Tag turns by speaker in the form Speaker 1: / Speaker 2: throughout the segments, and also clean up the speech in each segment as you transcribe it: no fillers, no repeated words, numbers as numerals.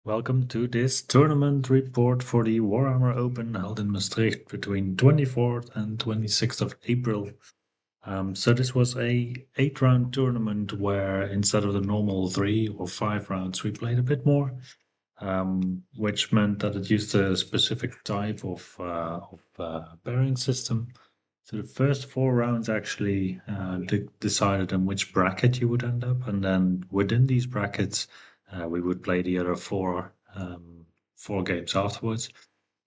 Speaker 1: Welcome to this tournament report for the Warhammer Open held in Maastricht between 24th and 26th of April. So this was a 8-round tournament where instead of the normal 3 or 5 rounds, we played a bit more, which meant that it used a specific type of pairing system. So the first 4 rounds actually decided in which bracket you would end up, and then within these brackets, we would play the other four games afterwards.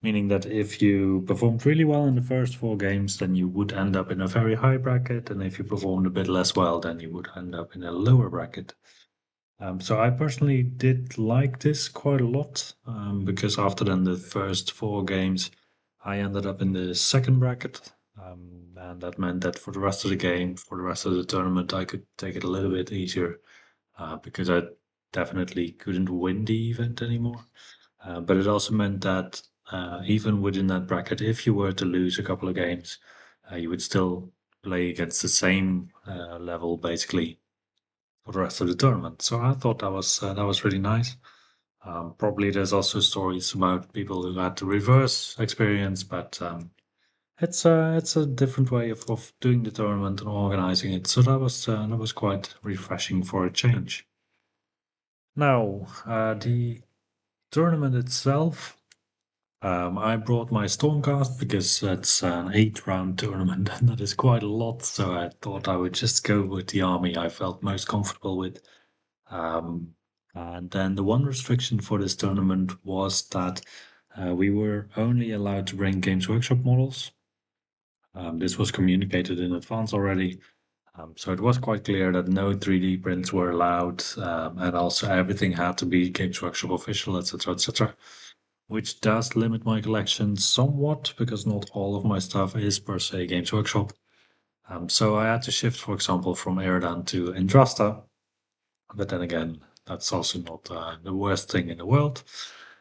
Speaker 1: Meaning that if you performed really well in the first 4 games, then you would end up in a very high bracket, and if you performed a bit less well, then you would end up in a lower bracket. So I personally did like this quite a lot, because after then the first 4 games, I ended up in the second bracket, and that meant that for the rest of the game, for the rest of the tournament, I could take it a little bit easier, because I definitely couldn't win the event anymore. But it also meant that even within that bracket, if you were to lose a couple of games, you would still play against the same level basically for the rest of the tournament. So I thought that was really nice. Probably there's also stories about people who had the reverse experience, but it's a different way of doing the tournament and organizing it. So that was quite refreshing for a change. Now the tournament itself. I brought my Stormcast because it's an 8-round tournament and that is quite a lot. So I thought I would just go with the army I felt most comfortable with. Um, and then the one restriction for this tournament was that we were only allowed to bring Games Workshop models. This was communicated in advance already. So it was quite clear that no 3D prints were allowed, and also everything had to be Games Workshop official, etc., etc., which does limit my collection somewhat because not all of my stuff is per se Games Workshop. So I had to shift, for example, from Eridan to Indrasta, but then again, that's also not the worst thing in the world.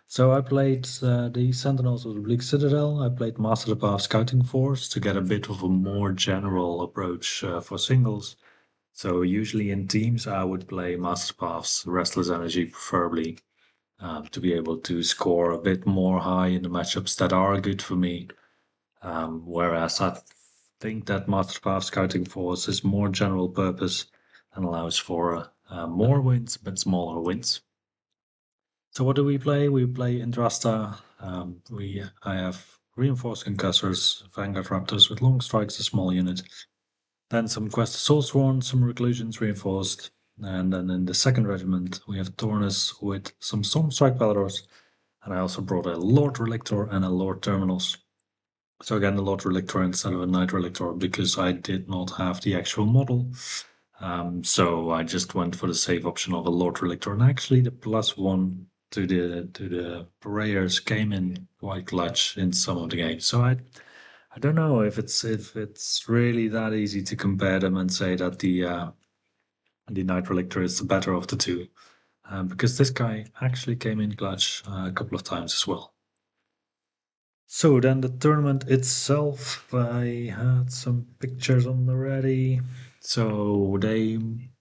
Speaker 1: So I played the Sentinels of the Bleak Citadel. I played Master of the Path Scouting Force to get a bit of a more general approach for singles. So usually in teams, I would play Master of the Path's Restless Energy, preferably, to be able to score a bit more high in the matchups that are good for me. Whereas I think that Master Path Scouting Force is more general purpose and allows for more wins but smaller wins. So what do we play? We play Indrasta. I have reinforced concussors, Vanguard Raptors with long strikes, a small unit. Then some Quest Soulsworn, some Reclusions reinforced. And then in the second regiment, we have Tornus with some Stormstrike Paladors. And I also brought a Lord Relictor and a Lord Terminals. So again, the Lord Relictor instead of a Knight Relictor because I did not have the actual model. So I just went for the safe option of a Lord Relictor. And actually the +1 to the prayers came in quite clutch in some of the games. So I don't know if it's really that easy to compare them and say that the Knight Relictor is the better of the two, because this guy actually came in clutch a couple of times as well. So then the tournament itself, I had some pictures on the ready. So they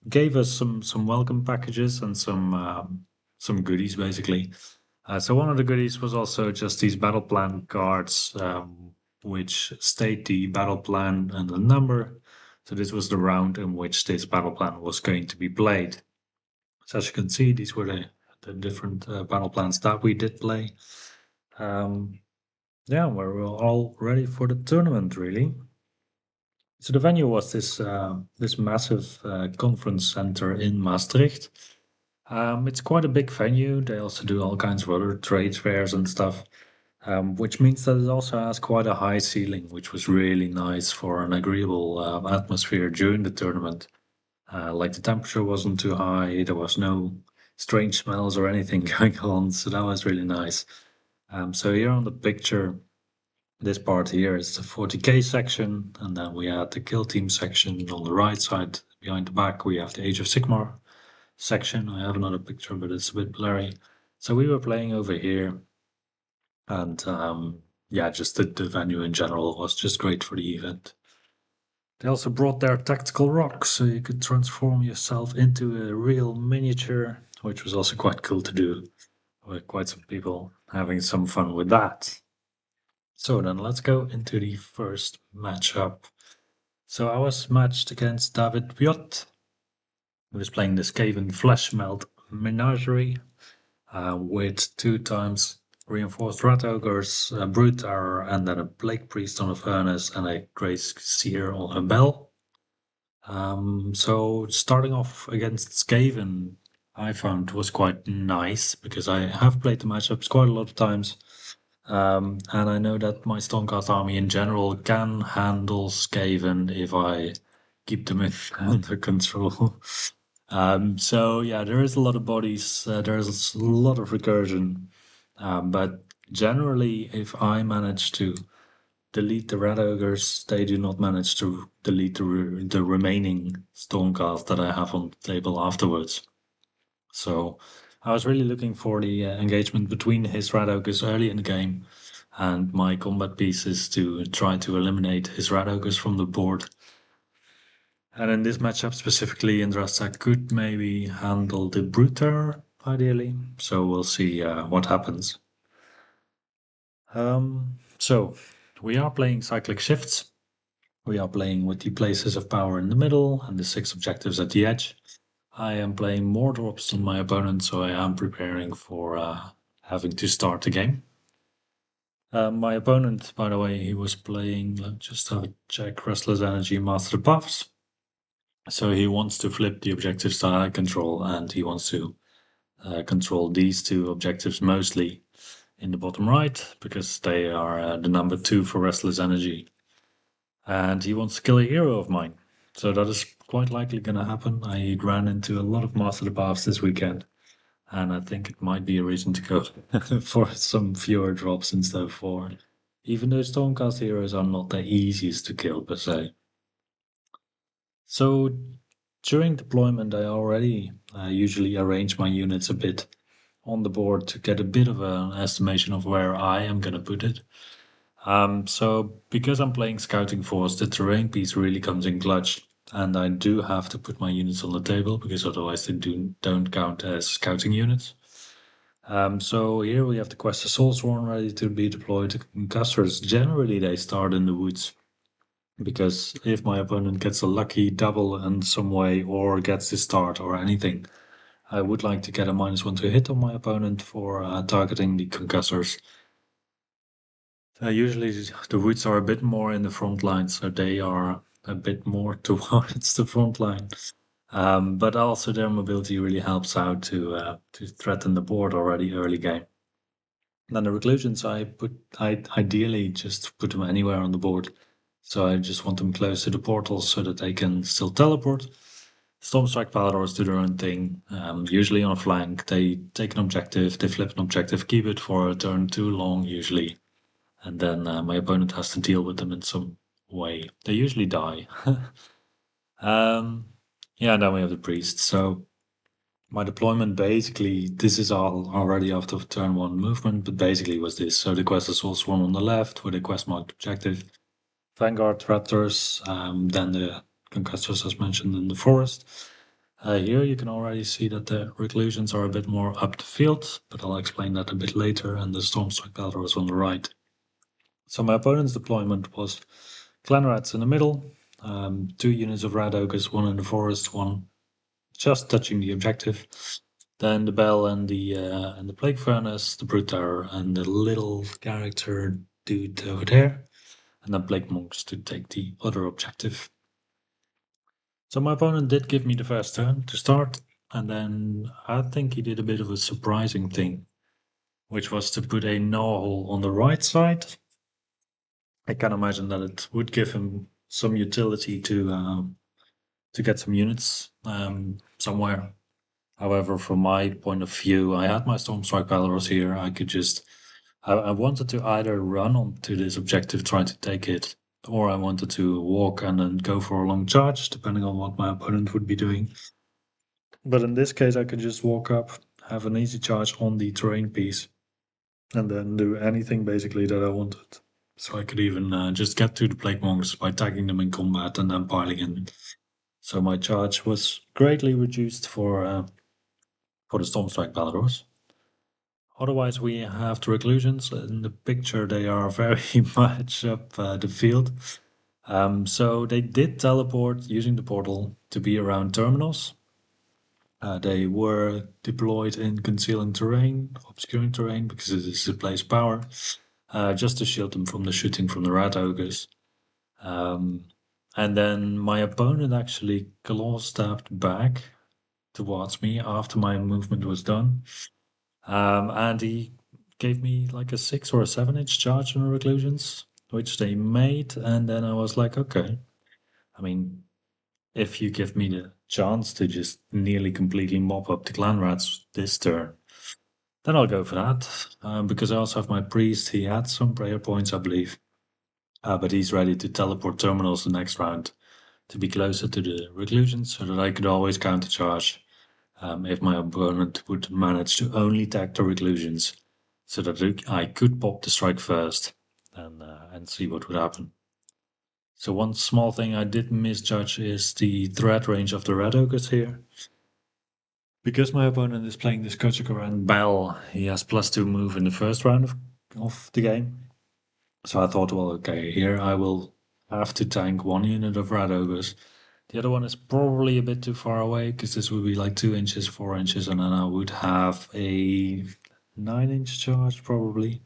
Speaker 1: gave us some welcome packages and some goodies basically. So one of the goodies was also just these battle plan cards, which state the battle plan and the number. So this was the round in which this battle plan was going to be played. So as you can see, these were the different battle plans that we did play. Yeah, we're all ready for the tournament, really. So the venue was this massive conference center in Maastricht. It's quite a big venue. They also do all kinds of other trade fairs and stuff, which means that it also has quite a high ceiling, which was really nice for an agreeable atmosphere during the tournament. Like the temperature wasn't too high, there was no strange smells or anything going on, so that was really nice. So here on the picture, this part here is the 40k section, and then we had the kill team section on the right side. Behind the back, we have the Age of Sigmar section. I have another picture, but it's a bit blurry. So we were playing over here, and yeah, just the venue in general was just great for the event. They also brought their tactical rocks, so you could transform yourself into a real miniature, which was also quite cool to do. with quite some people having some fun with that. So then let's go into the first matchup. So I was matched against David Piot, who was playing the Skaven Fleshmelt Menagerie with 2 times reinforced Rat Ogres, a Brute Terror, and then a Plague Priest on a Furnace and a Grey Seer on a Bell. So starting off against Skaven, I found was quite nice because I have played the matchups quite a lot of times. And I know that my Stormcast army in general can handle Skaven if I keep them under control. So yeah, there is a lot of bodies, there's a lot of recursion. But generally, if I manage to delete the Red Ogres, they do not manage to delete the remaining Stormcast that I have on the table afterwards. So I was really looking for the engagement between his Red Ogres early in the game and my combat pieces to try to eliminate his Red Ogres from the board. And in this matchup specifically, Indrasta could maybe handle the Bruter, ideally. So we'll see what happens. So we are playing cyclic shifts. We are playing with the places of power in the middle and the 6 objectives at the edge. I am playing more drops than my opponent, so I am preparing for having to start the game. My opponent, by the way, he was playing, let's just have a check, Restless Energy Master Buffs. So he wants to flip the objectives that I control, and he wants to control these 2 objectives mostly in the bottom right, because they are the number 2 for Restless Energy. And he wants to kill a hero of mine. So that is quite likely going to happen. I ran into a lot of Master the Paths this weekend, and I think it might be a reason to go for some fewer drops instead of 4. Even though Stormcast heroes are not the easiest to kill per se. So during deployment, I already usually arrange my units a bit on the board to get a bit of an estimation of where I am going to put it. So because I'm playing Scouting Force, the terrain piece really comes in clutch, and I do have to put my units on the table because otherwise they don't count as scouting units. So here we have the Quest of Soulsworn ready to be deployed. Concussors, generally they start in the woods, because if my opponent gets a lucky double in some way or gets the start or anything, I would like to get a -1 to hit on my opponent for targeting the Concussors. Usually the woods are a bit more in the front line, so they are a bit more towards the front line. But also their mobility really helps out to threaten the board already early game. Then the reclusions, I ideally just put them anywhere on the board. So I just want them close to the portals so that they can still teleport. Stormstrike Paladors do their own thing. Usually on a flank, they take an objective, they flip an objective, keep it for a turn too long usually. And then my opponent has to deal with them in some way. They usually die. Yeah, and then we have the priest. So my deployment basically, this is all already after turn 1 movement, but basically was this. So the Quest of Soulsworn on the left with a quest marked objective. Vanguard Raptors, then the Concussors as mentioned in the forest. Here you can already see that the Reclusions are a bit more up the field, but I'll explain that a bit later, and the Stormstrike Paladors on the right. So my opponent's deployment was Clan Rats in the middle, 2 units of Rat Ogres, 1 in the forest, 1 just touching the objective. Then the Bell and the Plague Furnace, the Brute Tower, and the little character dude over there. And then Plague Monks to take the other objective. So my opponent did give me the first turn to start, and then I think he did a bit of a surprising thing, which was to put a Gnawhole on the right side. I can imagine that it would give him some utility to get some units somewhere. However, from my point of view, I had my Stormstrike Paladors here. I could just, I wanted to either run onto this objective, try to take it, or I wanted to walk and then go for a long charge, depending on what my opponent would be doing. But in this case, I could just walk up, have an easy charge on the terrain piece, and then do anything basically that I wanted. So I could even just get to the Plague Monks by tagging them in combat and then piling in. So my charge was greatly reduced for the Stormstrike Paladors. Otherwise, we have the reclusions. In the picture, they are very much up the field. So they did teleport using the portal to be around terminals. They were deployed in concealing terrain, obscuring terrain, because it displays power, just to shield them from the shooting from the rat ogres. Um, and then my opponent actually claw stabbed back towards me after my movement was done. And he gave me like a 6 or 7 inch charge on the reclusions, which they made. And then I was like, okay, I mean, if you give me the chance to just nearly completely mop up the clan rats this turn, then I'll go for that. Because I also have my priest. He had some prayer points, I believe. But he's ready to teleport terminals the next round to be closer to the reclusions so that I could always countercharge if my opponent would manage to only tag the reclusions so that I could pop the strike first and see what would happen. So one small thing I did misjudge is the threat range of the red ogres here. Because my opponent is playing this Kochikor and Bell, he has +2 move in the first round of the game. So I thought, well, okay, here I will have to tank one unit of red ogres. The other one is probably a bit too far away because this would be like 2 inches, 4 inches, and then I would have a 9-inch charge probably.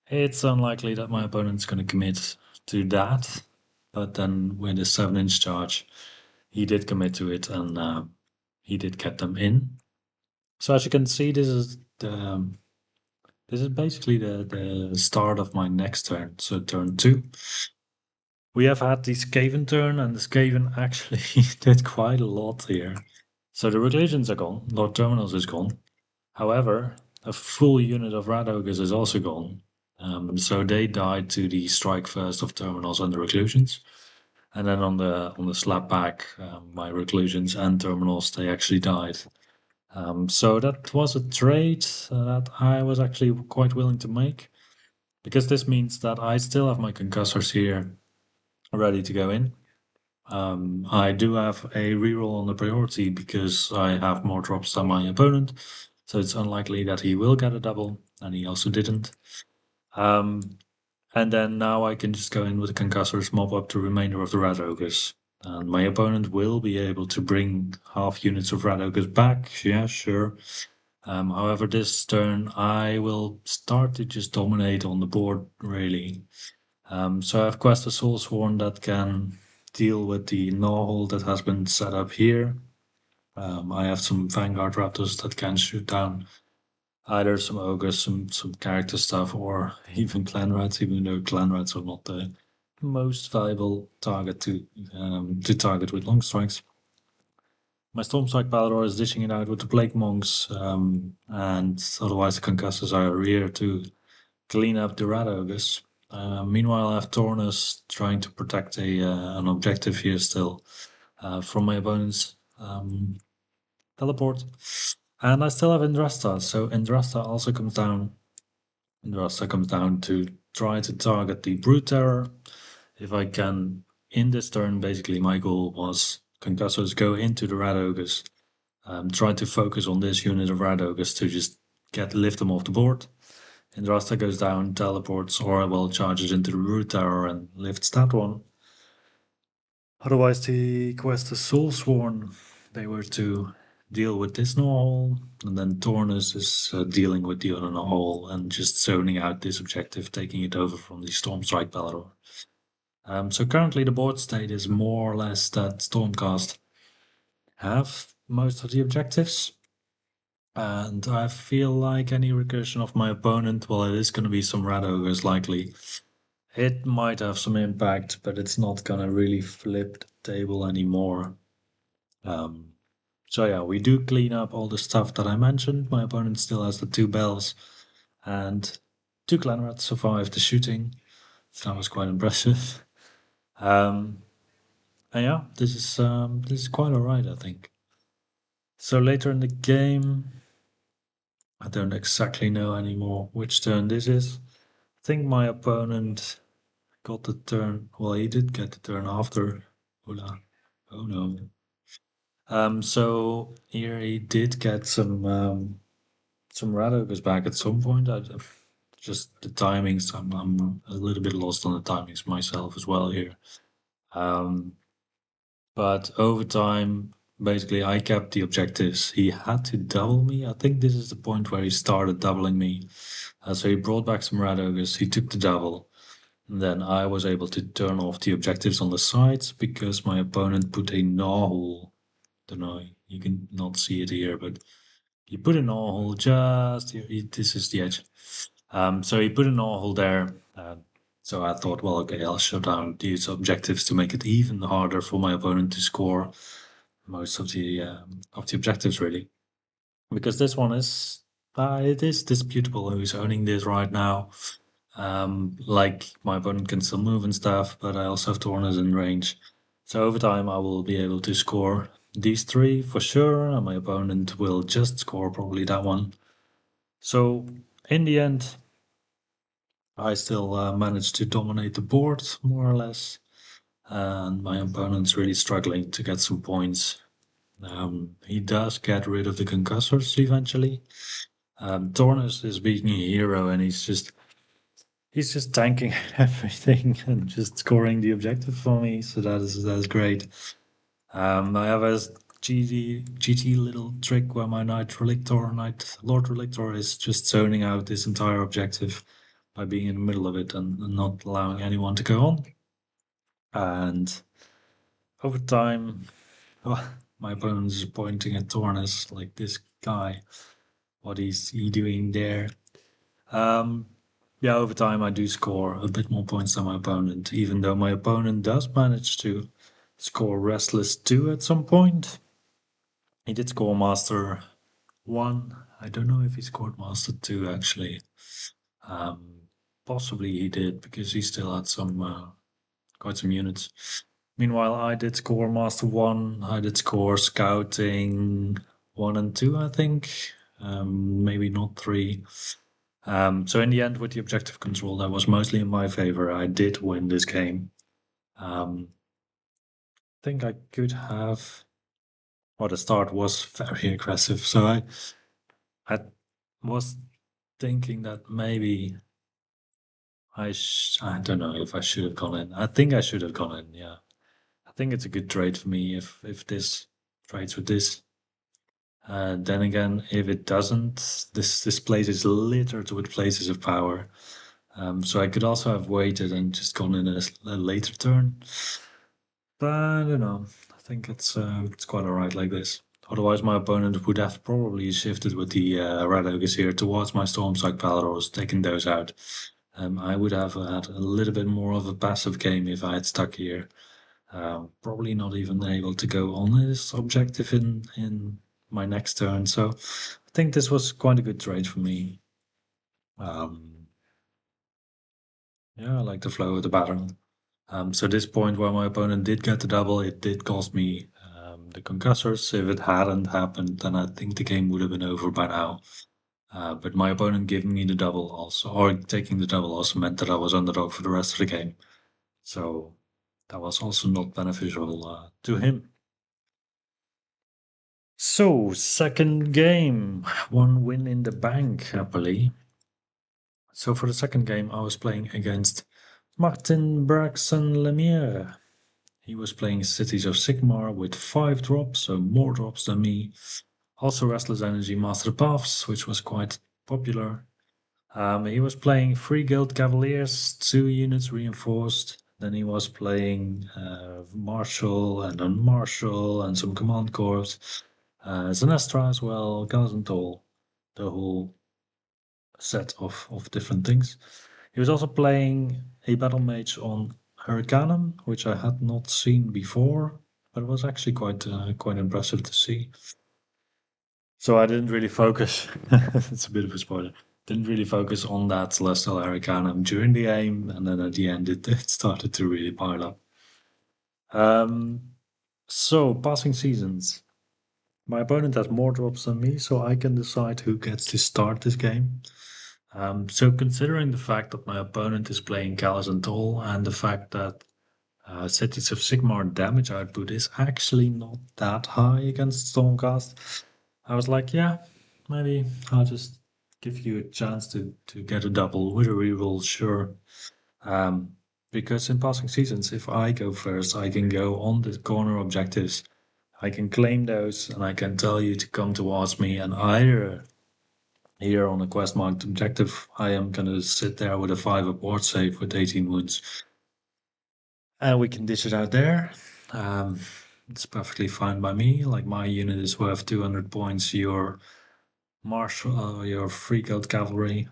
Speaker 1: It's unlikely that my opponent's going to commit to that, but then with a 7-inch charge, he did commit to it and he did get them in. So as you can see, this is basically the start of my next turn, so turn 2. We have had the Skaven turn, and the Skaven actually did quite a lot here. So the Reclusions are gone, Lord Terminals is gone. However, a full unit of Rat Ogres is also gone. So they died to the strike first of Terminals and the Reclusions. And then on the slap back, my Reclusions and Terminals, they actually died. So that was a trade that I was actually quite willing to make, because this means that I still have my concussors here ready to go in. I do have a reroll on the priority because I have more drops than my opponent, so it's unlikely that he will get a double, and he also didn't. And then now I can just go in with the concussors, mop up the remainder of the rat ogres. And my opponent will be able to bring half units of rat ogres back, yeah, sure. However, this turn I will start to just dominate on the board, really. So I have Quest of Soulsworn that can deal with the Gnawhole that has been set up here. I have some Vanguard Raptors that can shoot down either some ogres, some character stuff, or even clan rats, even though clan rats are not the most viable target to target with long strikes. My Stormstrike Palador is dishing it out with the Plague Monks, and otherwise the Concussors are here to clean up the rat ogres. Meanwhile, I have Tornus trying to protect an objective here still from my opponent's teleport. And I still have Indrasta, so Indrasta also comes down. Indrasta comes down to try to target the Brute Terror. If I can, in this turn, basically my goal was Concussors go into the rat ogres, try to focus on this unit of rat ogres to just lift them off the board. Indrasta goes down, teleports, or well, charges into the root tower and lifts that one. Otherwise, the quest is Soulsworn. They were to deal with this Gnawhole, and then Tornus is dealing with the other Gnawhole and just zoning out this objective, taking it over from the Stormstrike Palador. So currently the board state is more or less that Stormcast have most of the objectives. And I feel like any recursion of my opponent, well, it is going to be some rat ogres likely. It might have some impact, but it's not going to really flip the table anymore. So yeah, we do clean up all the stuff that I mentioned. My opponent still has the 2 bells, and 2 clan rats survived the shooting. So that was quite impressive. And yeah, this is quite alright, I think. So later in the game, I don't exactly know anymore which turn this is. I think my opponent got the turn. Well, he did get the turn after. Hola. Oh no. So here he did get some some Radok back at some point. Just the timings. I'm a little bit lost on the timings myself as well here. Um, but over time, basically, I kept the objectives. He had to double me. I think this is the point where he started doubling me. So he brought back some Radogas. He took the double. And then I was able to turn off the objectives on the sides because my opponent put a gnaw hole. Don't know. You can not see it here, but he put a gnaw hole just here. This is the edge. So he put a gnaw hole there. So I thought, well, okay, I'll shut down these objectives to make it even harder for my opponent to score most of the objectives, really. Because this one is, it is disputable who's owning this right now. Like my opponent can still move and stuff, but I also have Tornas in range. So over time, I will be able to score these three for sure, and my opponent will just score probably that one. So in the end, I still managed to dominate the board more or less, and my opponent's really struggling to get some points. He does get rid of the concussors eventually. Tornus is being a hero, and he's just tanking everything and just scoring the objective for me. So that is great. I have a GT little trick where my Knight Lord Relictor is just zoning out this entire objective by being in the middle of it and not allowing anyone to go on. And over time, my opponent is pointing at Tornus like this guy. What is he doing there? Yeah, over time I do score a bit more points than my opponent, even though my opponent does manage to score Restless 2 at some point. He did score Master 1. I don't know if he scored Master 2 actually. Possibly he did because he still had quite some units. Meanwhile, I did score Master 1. I did score Scouting 1 and 2, I think. Maybe not 3. So in the end, with the objective control, that was mostly in my favor. I did win this game. I think I could have. Well, the start was very aggressive, so I was thinking that maybe I don't know if I should have gone in. I think I should have gone in. Yeah, I think it's a good trade for me if this trades with this. Then again, if it doesn't, this place is littered with places of power. So I could also have waited and just gone in a later turn. But I don't know. I think it's quite alright like this. Otherwise, my opponent would have probably shifted with the Red Ogres here towards my Stormcast Paladors, taking those out. I would have had a little bit more of a passive game if I had stuck here. Probably not even able to go on this objective in my next turn. So I think this was quite a good trade for me. Yeah, I like the flow of the battle. So this point where my opponent did get the double, it did cost me the concussors. If it hadn't happened, then I think the game would have been over by now. But my opponent giving me the double also, or taking the double also meant that I was underdog for the rest of the game. So that was also not beneficial to him. So, second game, one win in the bank, happily. So for the second game, I was playing against Martin Braxton Lemire. He was playing Cities of Sigmar with 5 drops, so more drops than me. Also Restless Energy Master Paths, which was quite popular. He was playing 3 Guild Cavaliers, 2 units reinforced. Then he was playing Marshal and Unmarshal and some Command Corps. Zenestra as well, Gazentol, the whole set of different things. He was also playing a Battle Mage on Hurricanum, which I had not seen before, but it was actually quite impressive to see. So I didn't really focus. It's a bit of a spoiler. Didn't really focus on that Celestial Hurricanum during the game, and then at the end it started to really pile up. So passing seasons. My opponent has more drops than me, so I can decide who gets to start this game. So considering the fact that my opponent is playing Callous and Toll, and the fact that Cities of Sigmar damage output is actually not that high against Stormcast, I was like, yeah, maybe I'll just give you a chance to get a double with a reroll, sure. Because in passing seasons, if I go first, I can go on the corner objectives. I can claim those and I can tell you to come towards me, and either here on a quest marked objective, I am gonna sit there with a 5 up ward save with 18 wounds. And we can dish it out there. It's perfectly fine by me. Like, my unit is worth 200 points. Your marshal, your free guild cavalry,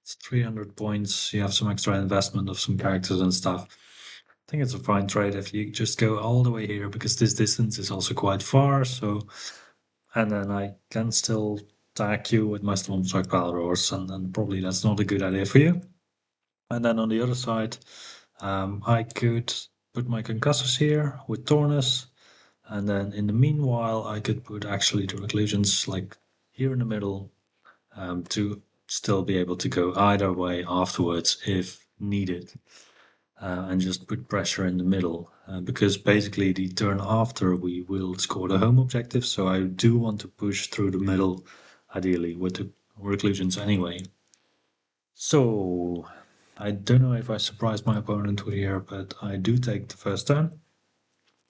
Speaker 1: it's 300 points. You have some extra investment of some characters and stuff. I think it's a fine trade if you just go all the way here, because this distance is also quite far. So, and then I can still attack you with my Stormcast Valorors, and then probably that's not a good idea for you. And then on the other side, I could put my concussors here with Tornus, and then in the meanwhile, I could put actually the reclusions like here in the middle, to still be able to go either way afterwards if needed, and just put pressure in the middle, because basically the turn after we will score the home objective, so I do want to push through the middle, ideally with the reclusions anyway. So I don't know if I surprised my opponent here, but I do take the first turn.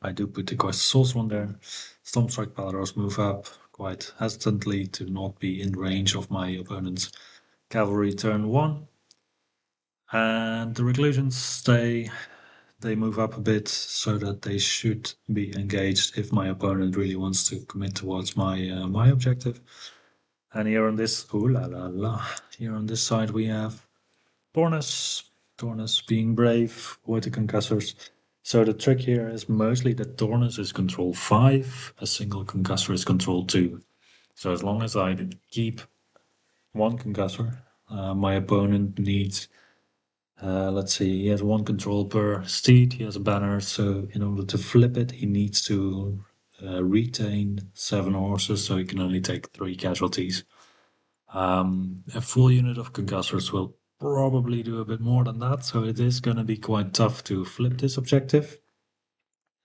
Speaker 1: I do put the quest source one there. Stormstrike Palaros move up quite hesitantly to not be in range of my opponent's cavalry turn one. And the reclusions, they move up a bit so that they should be engaged if my opponent really wants to commit towards my objective. And here on this, ooh la la la, here on this side we have Tornus being brave with the concussors. So the trick here is mostly that Tornus is control 5, a single concussor is control 2. So as long as I keep one concussor, my opponent needs, let's see, he has one control per steed, he has a banner, so in order to flip it, he needs to retain 7 horses, so he can only take 3 casualties. A full unit of concussors will probably do a bit more than that, so it is going to be quite tough to flip this objective,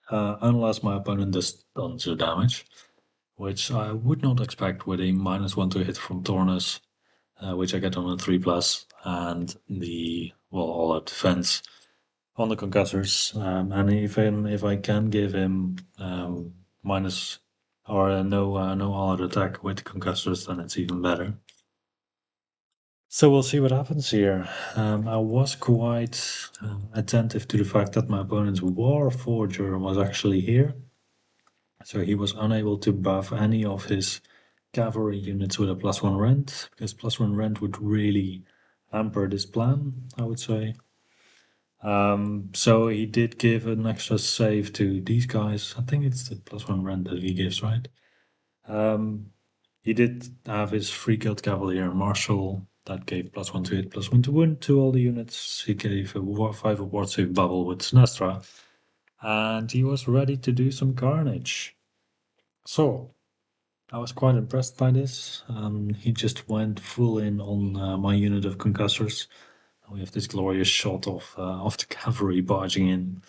Speaker 1: unless my opponent does tons of damage, which I would not expect with a -1 to hit from Tornus, which I get on a 3+, and the, well, all-out defense on the concussors. And if I can give him minus or no all-out attack with concussors, then it's even better. So we'll see what happens here. I was quite attentive to the fact that my opponent's War Forger was actually here. So he was unable to buff any of his cavalry units with a +1 rend, because +1 rend would really hamper this plan, I would say. So he did give an extra save to these guys. I think it's the +1 rend that he gives, right? He did have his free guild cavalier marshal that gave +1 to hit, +1 to wound to all the units. He gave a 5 ward save bubble with Sinestra, and he was ready to do some carnage. So I was quite impressed by this. He just went full in on my unit of concussors. We have this glorious shot of the cavalry barging in.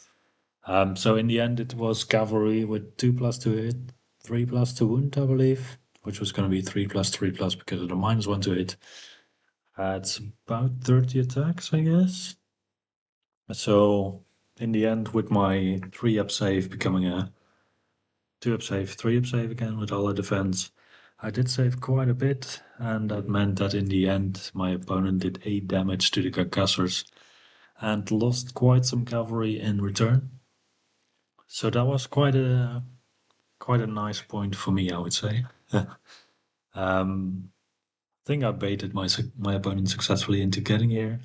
Speaker 1: So in the end, it was cavalry with 2+ to hit, 3+ to wound, I believe, which was going to be 3+3+ because of the -1 to hit. It's about 30 attacks, I guess. So in the end, with my 3-up save becoming a 2-up save, 3-up save again with all the defense, I did save quite a bit, and that meant that in the end, my opponent did 8 damage to the concussors and lost quite some cavalry in return. So that was quite a nice point for me, I would say. I think I baited my opponent successfully into getting here,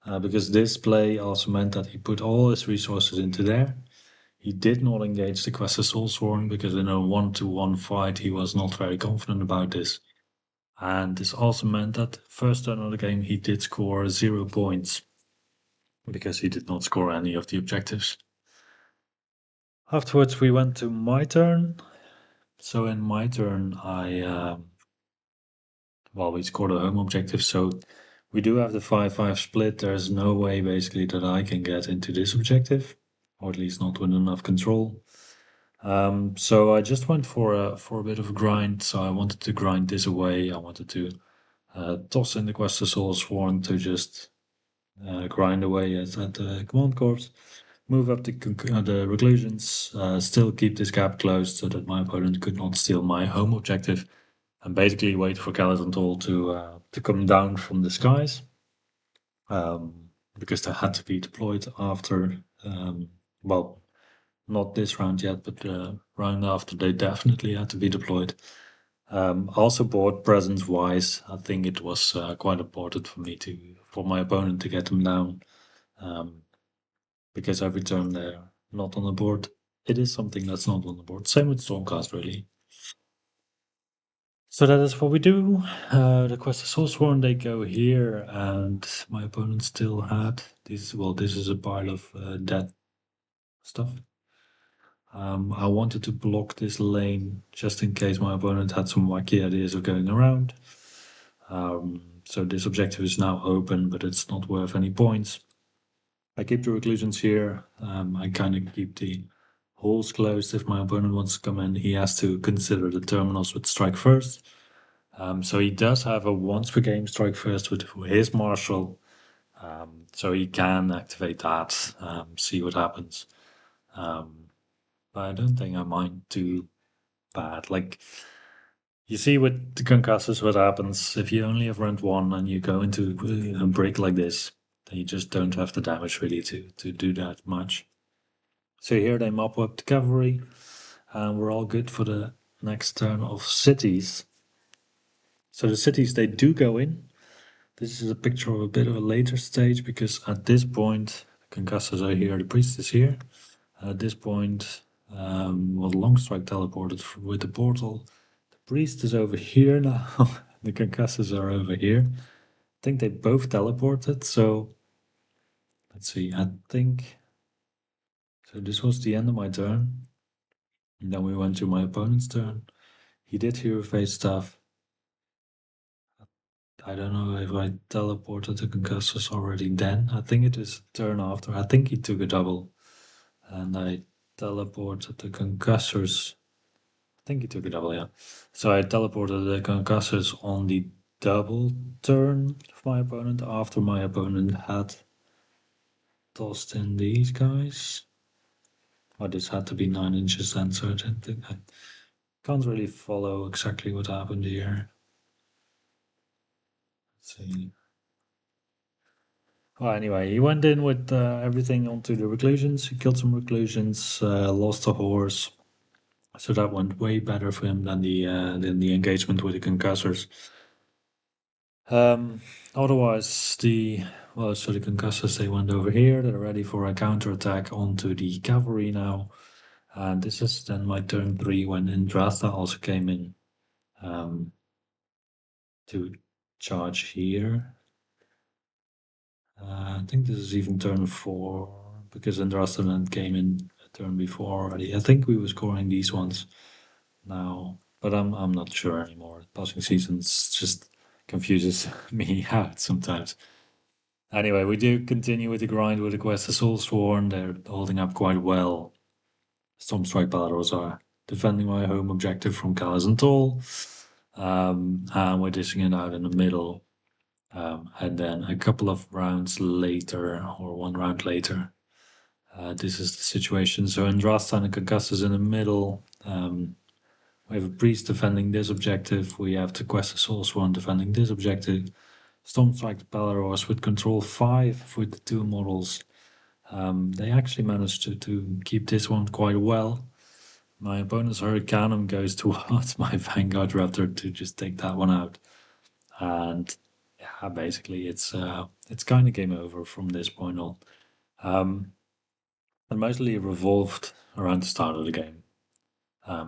Speaker 1: because this play also meant that he put all his resources into there. He did not engage the quest of Soulsworn because in a 1-to-1 fight he was not very confident about this. And this also meant that first turn of the game he did score 0 points because he did not score any of the objectives. Afterwards we went to my turn. So in my turn we scored a home objective, so we do have the 5-5 split. There's no way basically that I can get into this objective, or at least not with enough control. So I just went for a bit of a grind. So I wanted to grind this away. I wanted to toss in the Quest of Soul Sworn to just grind away at the command corps, move up the reclusions, still keep this gap closed so that my opponent could not steal my home objective, and basically wait for Caladan to come down from the skies, because they had to be deployed after, well, not this round yet, but the round after they definitely had to be deployed. Also board presence wise, I think it was quite important for my opponent to get them down, because every turn they're not on the board, it is something that's not on the board. Same with Stormcast, really. So that is what we do. The Quest of Soulsworn, they go here, and my opponent still had this. Well, this is a pile of dead stuff. I wanted to block this lane just in case my opponent had some wacky ideas of going around. So this objective is now open, but it's not worth any points. I keep the reclusions here. I kind of keep the holes closed. If my opponent wants to come in, he has to consider the terminals with strike first. So he does have a once per game strike first with his marshal. So he can activate that, see what happens. But I don't think I mind too bad. Like, you see with the concussors what happens if you only have round one and you go into a break like this, then you just don't have the damage really to do that much. So here they mop up the cavalry, and we're all good for the next turn of cities. So the cities, they do go in. This is a picture of a bit of a later stage, because at this point, the concussors are here, the priest is here. At this point, well, the long strike teleported with the portal. The priest is over here now. The concussors are over here. I think they both teleported, so let's see. I think so. This was the end of my turn. And then we went to my opponent's turn. He did hero phase stuff. I don't know if I teleported the concussors already then. I think it is turn after. I think he took a double. And I teleported the concussors. I think he took a double, yeah. So I teleported the concussors on the double turn of my opponent after my opponent had tossed in these guys. Oh, this had to be 9 inches then, so I can't really follow exactly what happened here. Let's see. Well, anyway, he went in with everything onto the reclusions. He killed some reclusions, lost a horse. So that went way better for him than the engagement with the concussors. Otherwise, the concussors, they went over here. They're ready for a counterattack onto the cavalry now. And this is then my turn 3 when Indrasta also came in to charge here. I think this is even turn 4 because Indrasta then came in a turn before already. I think we were scoring these ones now, but I'm not sure anymore. Passing seasons just confuses me out sometimes. Anyway, we do continue with the grind with the Quest of Soulsworn. They're holding up quite well. Stormstrike Paladors are defending my home objective from Caladan Toll. And we're dishing it out in the middle. And then a couple of rounds later, or one round later, this is the situation. So Andrasta and Concussors in the middle. We have a priest defending this objective. We have the Quest of Soulsworn defending this objective. Stormstrike Palaros with control 5 with the 2 models. They actually managed to keep this one quite well. My opponent's Hurricanum goes towards my Vanguard Raptor to just take that one out. And yeah, basically it's kind of game over from this point on. And mostly revolved around the start of the game.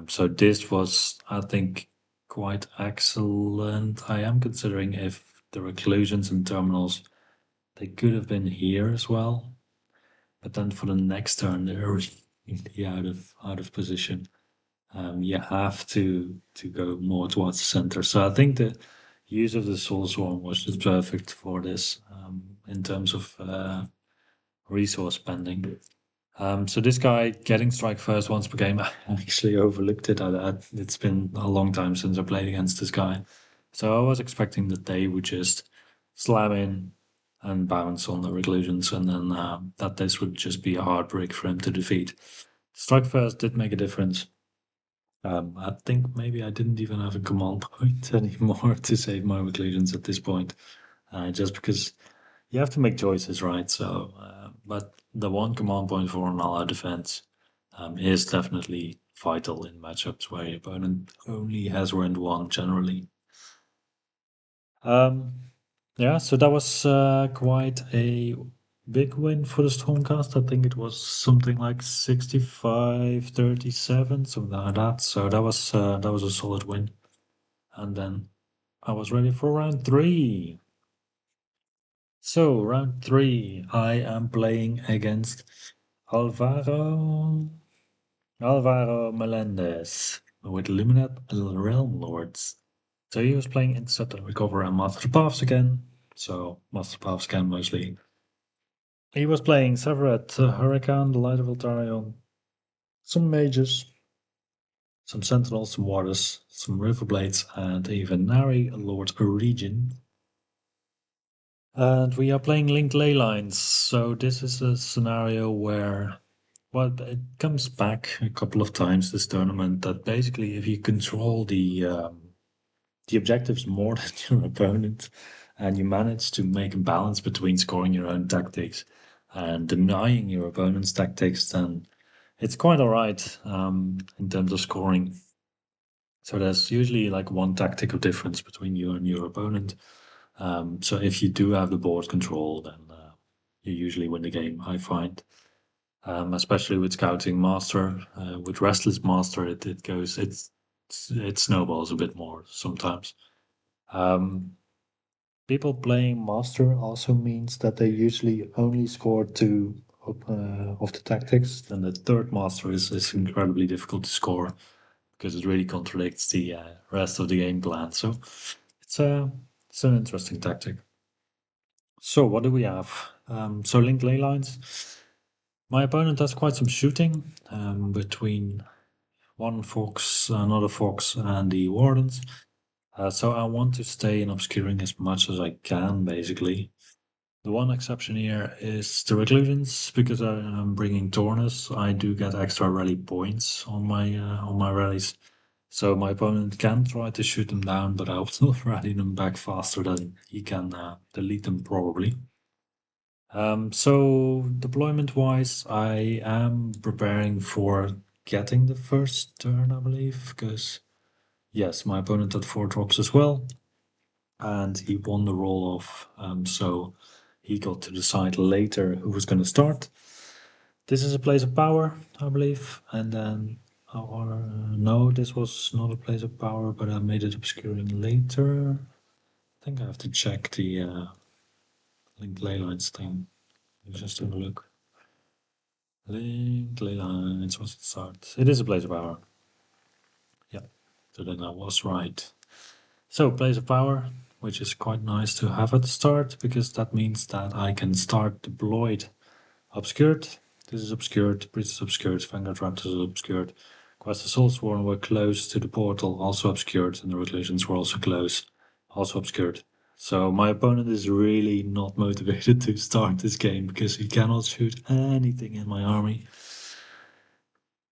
Speaker 1: So this was, I think, quite excellent. I am considering if the reclusions and terminals, they could have been here as well. But then for the next turn, they're really out of position. You have to go more towards the center. So I think the use of the Soul Swarm was just perfect for this in terms of resource spending. So this guy getting strike first once per game, I actually overlooked it. It's been a long time since I played against this guy. So I was expecting that they would just slam in and bounce on the reclusions, and then that this would just be a hard break for him to defeat. Strike first did make a difference. I think maybe I didn't even have a command point anymore to save my reclusions at this point, just because you have to make choices, right? So, but the one command point for an ally defense is definitely vital in matchups where your opponent only has round one generally. Yeah, so that was quite a big win for the Stormcast. I think it was something like 65-37, something like that. So that was a solid win. And then I was ready for round three. So round three, I am playing against Alvaro Melendez with Luminate Realm Lords. So he was playing Intercept and Recover and Master Paths again. So Master Paths again mostly. He was playing Severet, Hurricane, the Light of Altarion, some mages, some sentinels, some warders, some riverblades, and even Nari Lord Origin. And we are playing linked ley lines. So this is a scenario where, well, it comes back a couple of times this tournament that basically if you control the objectives more than your opponent, and you manage to make a balance between scoring your own tactics and denying your opponent's tactics, then it's quite all right in terms of scoring. So there's usually like one tactical difference between you and your opponent. So if you do have the board control, then you usually win the game, I find. Especially with Scouting Master, with Restless Master, it snowballs a bit more sometimes. Um, People playing Master also means that they usually only score two of the tactics, and the third Master is incredibly difficult to score because it really contradicts the rest of the game plan. So it's a it's an interesting tactic. So what do we have? So linked ley lines. My opponent has quite some shooting between one fox, another fox, and the wardens. So I want to stay in obscuring as much as I can, basically. The one exception here is the reclusions, because I am bringing Tornus. I do get extra rally points on my rallies, so my opponent can try to shoot them down, but I will rally them back faster than he can delete them probably. So deployment-wise, I am preparing for getting the first turn, I believe, because yes, my opponent had 4 drops as well, and he won the roll-off. So he got to decide later who was going to start. This is a place of power, I believe, and then or no, this was not a place of power, but I made it obscuring later. I think I have to check the linked ley lines thing. Let's just have a look. Linked ley lines was it start? It is a place of power. Yeah, so then I was right. So place of power, which is quite nice to have at the start because that means that I can start deployed obscured. This is obscured, Priest is obscured, Vanguard Raptors is obscured. Quest of Soulsworn were close to the portal, also obscured, and the reclusions were also close, also obscured. So my opponent is really not motivated to start this game because he cannot shoot anything in my army.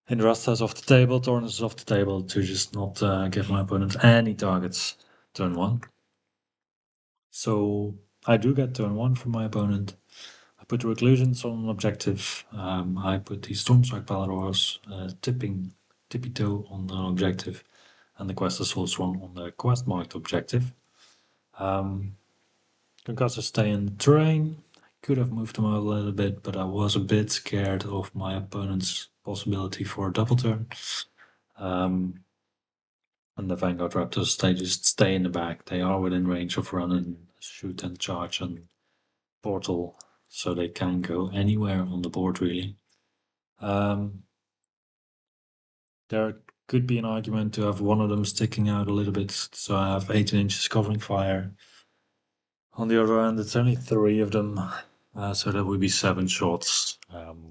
Speaker 1: Indrasta is off the table, Tornus is off the table to just not give my opponent any targets turn 1. So I do get turn 1 from my opponent. I put the reclusions on an objective. I put the Stormstrike Paladors tippy toe on the objective, and the Quest of Soulsworn on the quest marked objective. Concussors stay in the terrain. I could have moved them out a little bit, but I was a bit scared of my opponent's possibility for a double turn. And the Vanguard Raptors, they just stay in the back. They are within range of run and shoot and charge and portal, so they can go anywhere on the board really. There could be an argument to have one of them sticking out a little bit, so I have 18 inches covering fire. On the other hand, it's only 3 of them, so that would be 7 shots,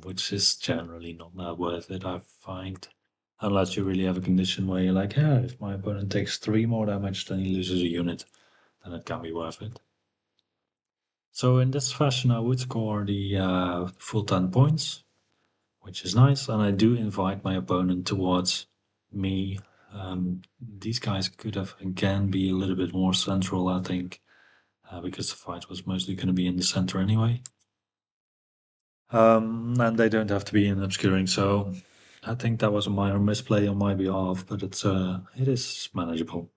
Speaker 1: which is generally not that worth it, I find. Unless you really have a condition where you're like, yeah, if my opponent takes 3 more damage, then he loses a unit, then it can be worth it. So in this fashion, I would score the full 10 points, which is nice, and I do invite my opponent towards me. These guys could have again be a little bit more central, I think, because the fight was mostly going to be in the center anyway. And they don't have to be in obscuring, so I think that was a minor misplay on my behalf, but it is manageable.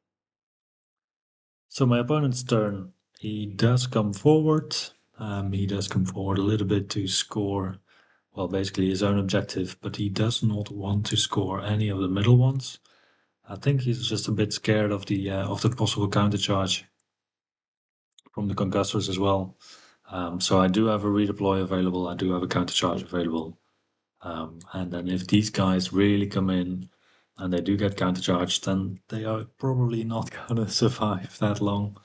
Speaker 1: So my opponent's turn, he does come forward. He does come forward a little bit to score, well, basically his own objective, but he does not want to score any of the middle ones. I think he's just a bit scared of the possible countercharge from the concussors as well. So I do have a redeploy available. I do have a countercharge available. And then if these guys really come in and they do get countercharged, then they are probably not going to survive that long.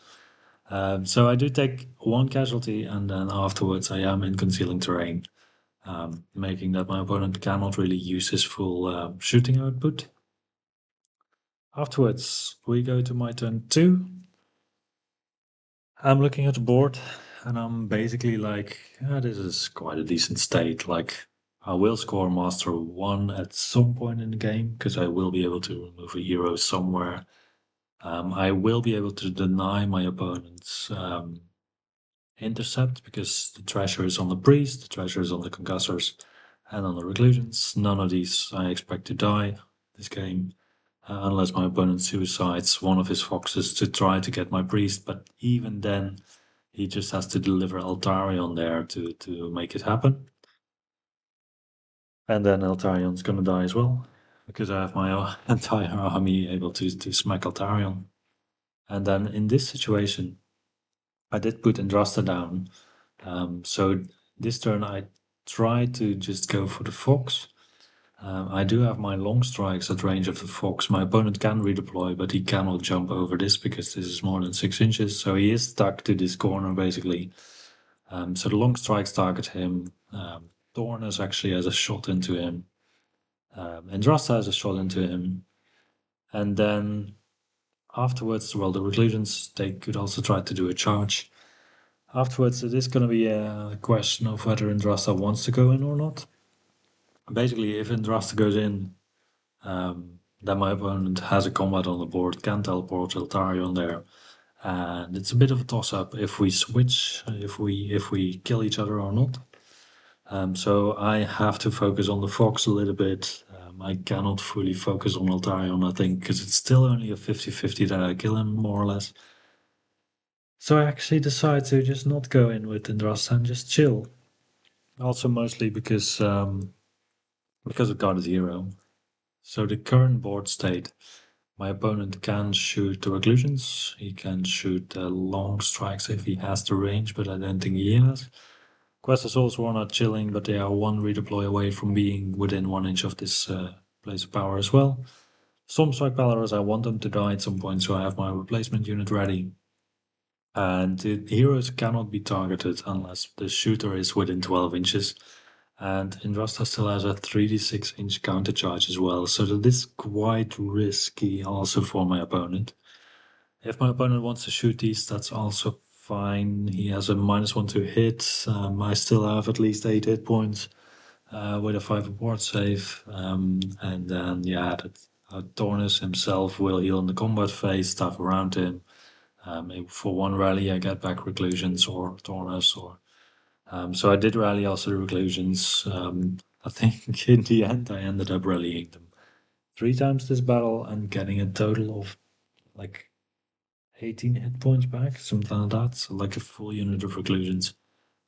Speaker 1: So I do take 1 casualty, and then afterwards I am in concealing terrain, making that my opponent cannot really use his full shooting output. Afterwards, we go to my turn 2. I'm looking at the board, and I'm basically like, this is quite a decent state. Like, I will score Master 1 at some point in the game, because I will be able to remove a hero somewhere. I will be able to deny my opponent's intercept, because the treasure is on the priest, the treasure is on the concussors, and on the reclusions. None of these I expect to die this game, unless my opponent suicides one of his foxes to try to get my priest, but even then he just has to deliver Altarion there to make it happen. And then Altarion's gonna die as well, because I have my entire army able to smack Altarion. And then in this situation, I did put Andrasta down. So this turn I tried to just go for the Fox. I do have my long strikes at range of the Fox. My opponent can redeploy, but he cannot jump over this because this is more than 6 inches. So he is stuck to this corner basically. So the long strikes target him. Thornus actually has a shot into him. Andrasta has a shot into him. And then afterwards, well, the Reclusions, they could also try to do a charge. Afterwards, it is going to be a question of whether Andrasta wants to go in or not. Basically, if Andrasta goes in, then my opponent has a combat on the board, can teleport Eltarion there, and it's a bit of a toss-up if we switch, if we kill each other or not. So I have to focus on the Fox a little bit. I cannot fully focus on Eltarion, I think, because it's still only a 50-50 that I kill him, more or less. So I actually decide to just not go in with Andrasta and just chill. Also mostly because of Guarded Hero. So the current board state, my opponent can shoot the Reclusions, he can shoot long strikes if he has the range, but I don't think he has. Quest Souls are not chilling, but they are 1 redeploy away from being within 1 inch of this place of power as well. Stormstrike Palaros, I want them to die at some point, so I have my replacement unit ready. And the heroes cannot be targeted unless the shooter is within 12 inches. And Andrasta still has a 3d6 inch counter charge as well, so that is quite risky also for my opponent. If my opponent wants to shoot these, that's also fine. He has a -1 to hit. I still have at least 8 hit points with a 5 ward save. And then, yeah, Tornus himself will heal in the combat phase, stuff around him. Maybe for 1 rally, I get back Reclusions or Tornus. So I did rally also the Reclusions. I think in the end, I ended up rallying them 3 times this battle and getting a total of like 18 hit points back, something like that. So like a full unit of Reclusions.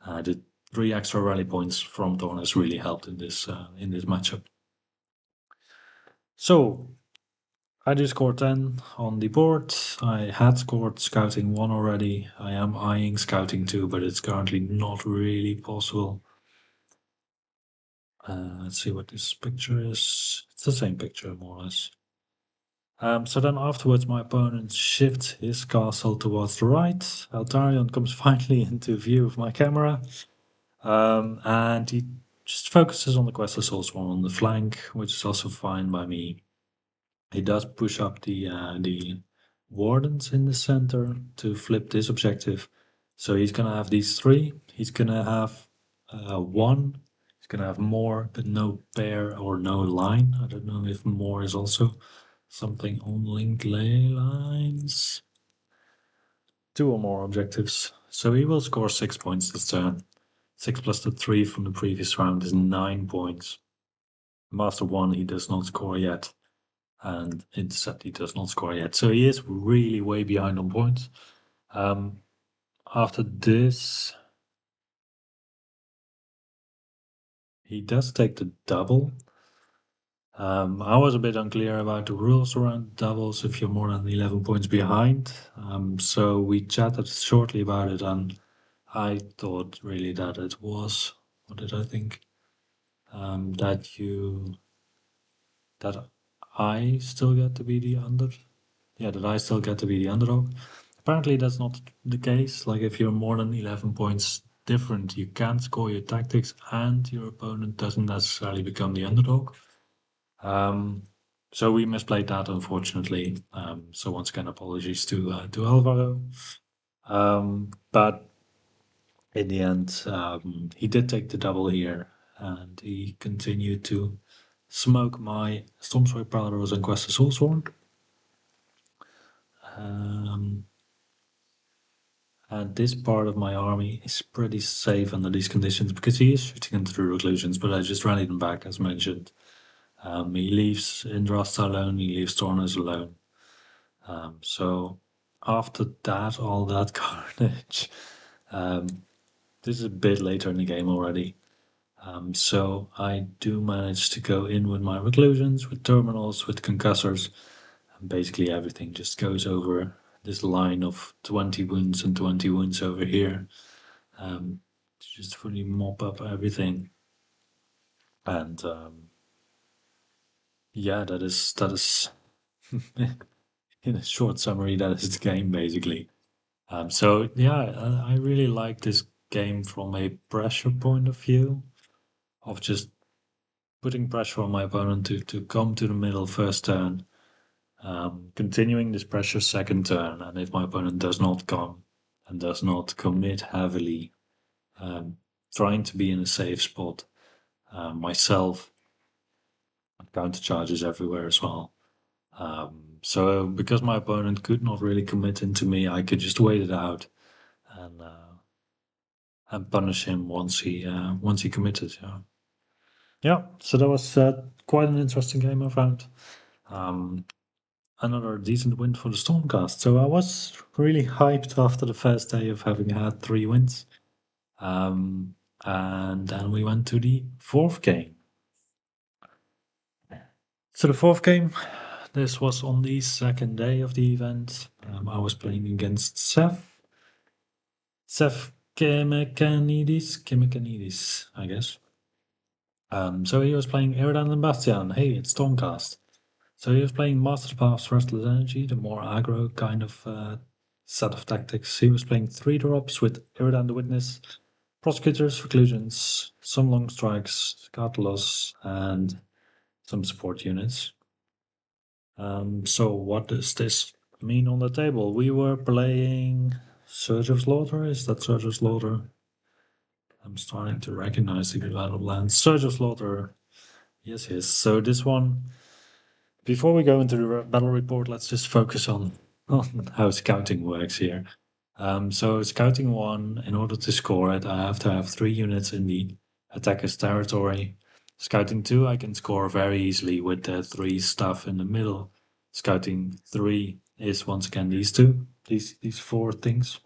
Speaker 1: The 3 extra rally points from Tornus really helped in this matchup. So I do score 10 on the board. I had scored Scouting 1 already. I am eyeing Scouting 2, but it's currently not really possible. Let's see what this picture is. It's the same picture, more or less. So then afterwards, my opponent shifts his castle towards the right. Altarion comes finally into view of my camera. And he just focuses on the quest assault one on the flank, which is also fine by me. He does push up the wardens in the center to flip this objective. So he's gonna have these three. He's gonna have one. He's gonna have more, but no pair or no line. I don't know if more is also something on linked ley lines. 2 or more objectives. So he will score 6 points this turn. 6 plus the 3 from the previous round is 9 points. Master 1 he does not score yet. And Intercept he does not score yet. So he is really way behind on points. After this, he does take the double. I was a bit unclear about the rules around doubles if you're more than 11 points behind. So we chatted shortly about it, and I thought really that it was, what did I think? That I still get to be the that I still get to be the underdog. Apparently that's not the case. Like if you're more than 11 points different, you can't score your tactics and your opponent doesn't necessarily become the underdog. So we misplayed that, unfortunately. So once again, apologies to Alvaro. But in the end, he did take the double here, and he continued to smoke my Stormswipe Prowler and Quest of Soulsworn. And this part of my army is pretty safe under these conditions because he is shooting into the reclusions, but I just rallied him back as mentioned. He leaves Indrasta alone, he leaves Tornas alone. So after that, all that carnage, this is a bit later in the game already. So I do manage to go in with my reclusions, with terminals, with concussors, and basically everything just goes over this line of 20 wounds and 20 wounds over here. To just fully mop up everything. And yeah, that is in a short summary, that is the game basically. So yeah, I really like this game from a pressure point of view, of just putting pressure on my opponent to come to the middle first turn, continuing this pressure second turn, and if my opponent does not come and does not commit heavily, trying to be in a safe spot, myself, counter charges everywhere as well. So because my opponent could not really commit into me, I could just wait it out and punish him once he committed. Yeah. So that was quite an interesting game I found. Another decent win for the Stormcast. So I was really hyped after the first day of having had 3 wins. And then we went to the 4th game. So the 4th game, this was on the 2nd day of the event. I was playing against Seth Kemekanidis, I guess. So he was playing Eridan and Bastian. Hey, it's Stormcast. So he was playing Master Path's Restless Energy, the more aggro kind of set of tactics. He was playing 3 drops with Eridan the Witness, Prosecutors, Reclusions, some long strikes, Scatolos, and some support units. So what does this mean on the table? We were playing Surge of Slaughter. Is that Surge of Slaughter? I'm starting to recognize the Battlelands. Surge of Slaughter. Yes, yes. So this one, before we go into the battle report, let's just focus on how scouting works here. So scouting 1, in order to score it, I have to have 3 units in the attacker's territory. Scouting 2, I can score very easily with the 3 stuff in the middle. Scouting 3 is once again these 4 things.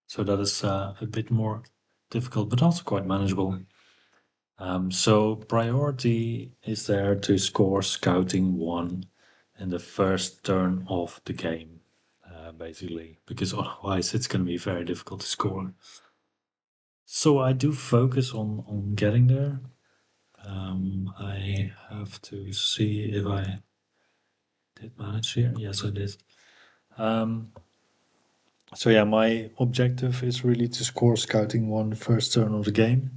Speaker 1: So that is a bit more difficult, but also quite manageable. So priority is there to score scouting 1 in the first turn of the game, basically, because otherwise it's going to be very difficult to score. So I do focus on getting there. I have to see if I did manage here. Yes, I did. So yeah, my objective is really to score scouting 1 first turn of the game.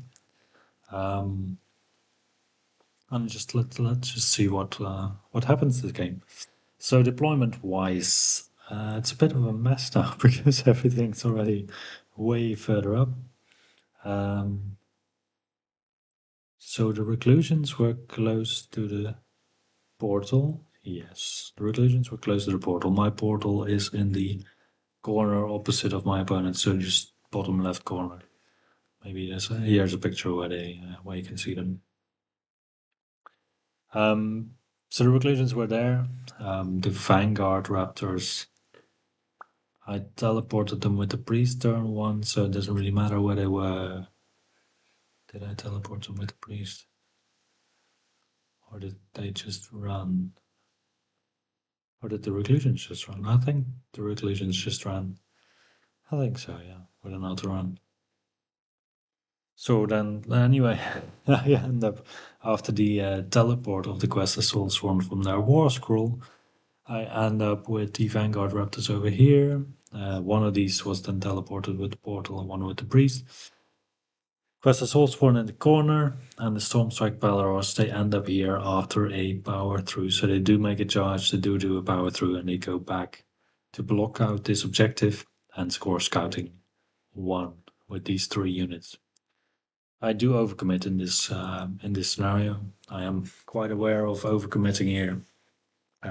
Speaker 1: And let's just see what happens this game. So deployment wise, it's a bit of a mess now because everything's already way further up. So the reclusions were close to the portal. Yes, the reclusions were close to the portal. My portal is in the corner opposite of my opponent, so just bottom left corner. Maybe here's a picture where you can see them. So the reclusions were there. The Vanguard Raptors, I teleported them with the priest turn 1, so it doesn't really matter where they were. Did I teleport them with the priest? Or did they just run? Or did the reclusions just run? I think the reclusions just ran. I think so, yeah, with an auto run. So then, anyway, I end up, after the teleport of the Quest Soul Sworn from their War Scroll, I end up with the Vanguard Raptors over here. One of these was then teleported with the portal and one with the priest. Quest Soul Sworn in the corner, and the Stormstrike Palaros, they end up here after a power through. So they do make a charge, they do a power through, and they go back to block out this objective and score scouting 1 with these 3 units. I do overcommit in this scenario. I am quite aware of overcommitting here.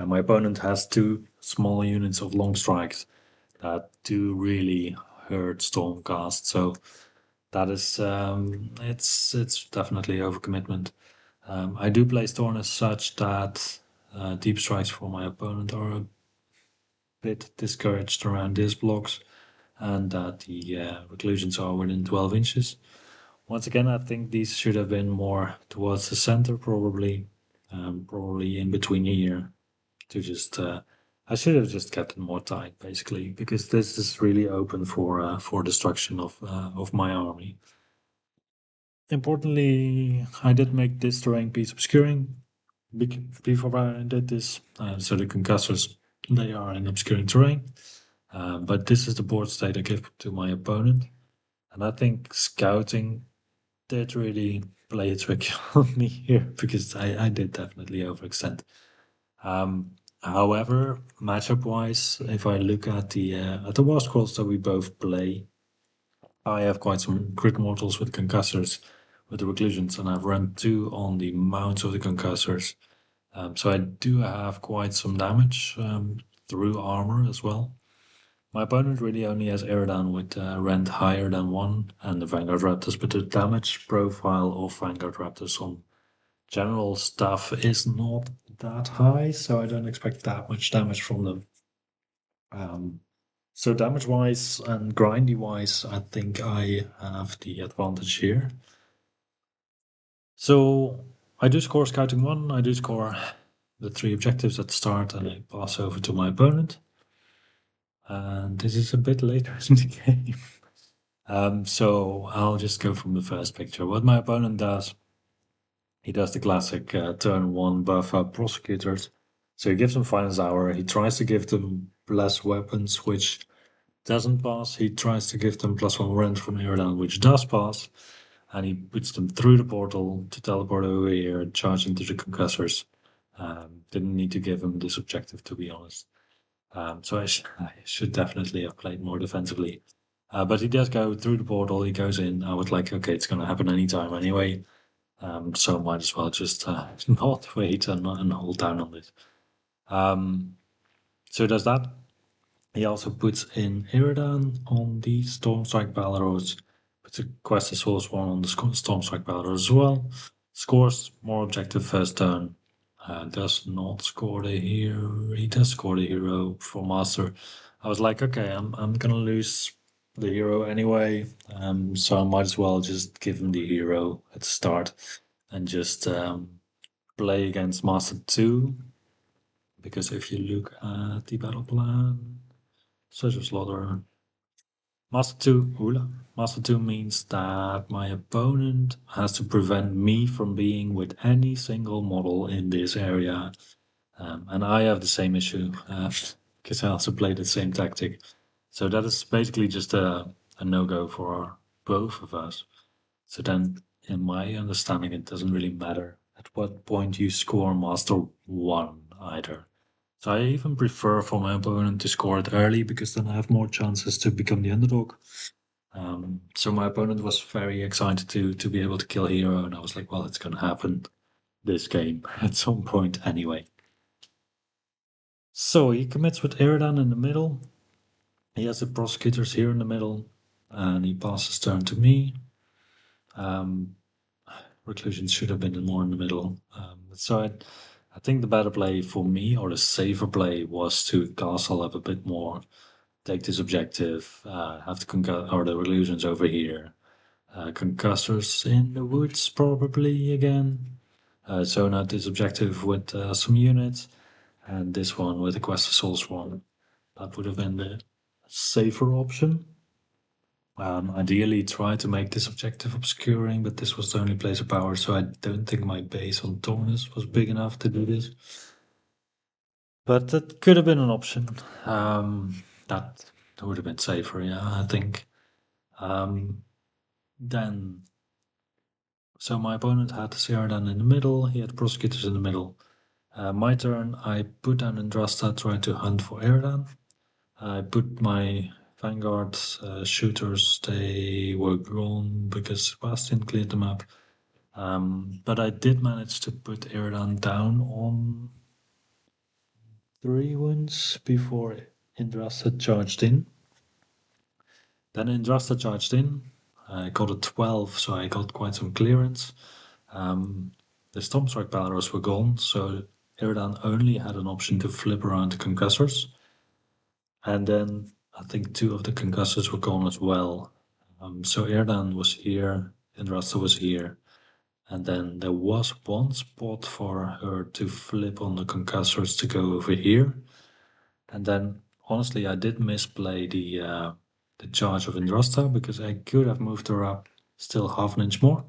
Speaker 1: My opponent has 2 small units of long strikes that do really hurt Stormcast, so that is it's definitely overcommitment. I do play Storm as such that deep strikes for my opponent are a bit discouraged around these blocks, and that the reclusions are within 12 inches. Once again, I think these should have been more towards the center, probably in between here. To just, I should have just kept it more tight, basically, because this is really open for destruction of my army. Importantly, I did make this terrain piece obscuring before I did this, so the concussors they are in obscuring terrain. But this is the board state I give to my opponent, and I think scouting did really play a trick on me here because I did definitely overextend. However, matchup wise, if I look at the war scrolls that we both play, I have quite some crit mortals with concussors with the reclusions, and I've run 2 on the mounts of the concussors. So I do have quite some damage through armor as well. My opponent really only has Aerodan with rend higher than 1 and the Vanguard Raptors, but the damage profile of Vanguard Raptors on general stuff is not that high, so I don't expect that much damage from them. So damage wise and grindy wise, I think I have the advantage here. So I do score scouting 1, I do score the 3 objectives at the start, and I pass over to my opponent. And this is a bit later in the game. So I'll just go from the first picture. What my opponent does, he does the classic turn 1 buff up prosecutors. So he gives them Finance Hour, he tries to give them less weapons, which doesn't pass. He tries to give them +1 rend from Aerodan, which does pass. And he puts them through the portal to teleport over here and charge into the concussors. Didn't need to give him this objective, to be honest. So I should definitely have played more defensively. But he does go through the portal, he goes in. I was like, okay, it's going to happen anytime anyway. So might as well just not wait and hold down on this. So does that. He also puts in Iridan on the Stormstrike Balros, puts a Quest of Soul Sworn on the Stormstrike Balros as well. Scores more objective first turn. Does not score the hero. He does score the hero for Master. I was like, okay, I'm gonna lose the hero anyway, so I might as well just give him the hero at the start and just play against Master 2. Because if you look at the battle plan, such a slaughter. Master 2 means that my opponent has to prevent me from being with any single model in this area. And I have the same issue, because I also play the same tactic. So that is basically just a no-go for both of us. So then in my understanding, it doesn't really matter at what point you score Master 1 either. So I even prefer for my opponent to score it early because then I have more chances to become the underdog. So my opponent was very excited to be able to kill Hero, and I was like, well, it's going to happen this game at some point anyway. So he commits with Eridan in the middle. He has the prosecutors here in the middle, and he passes turn to me. Reclusions should have been more in the middle. So I think the better play for me, or the safer play, was to castle up a bit more, take this objective, have the reclusions over here, concussors in the woods probably again, zone out this objective with some units, and this one with the Quest of Souls one. That would have been the safer option. Ideally, try to make this objective obscuring, but this was the only place of power, so I don't think my base on Taurus was big enough to do this. But that could have been an option. That would have been safer, yeah, I think. Then, so my opponent had Sierdan in the middle, he had prosecutors in the middle. My turn, I put down Andrasta, trying to hunt for Erdan. I put my Vanguard shooters, they were gone because Sebastian cleared them up. But I did manage to put Erdan down on 3 wounds before Indrasta charged in. Then Indrasta charged in. I got a 12, so I got quite some clearance. The Stormstrike Balros were gone, so Erdan only had an option to flip around the concussors. And then I think 2 of the concussors were gone as well. So Erdan was here, Indrasta was here. And then there was one spot for her to flip on the concussors to go over here. And then, honestly, I did misplay the charge of Indrasta because I could have moved her up still half an inch more.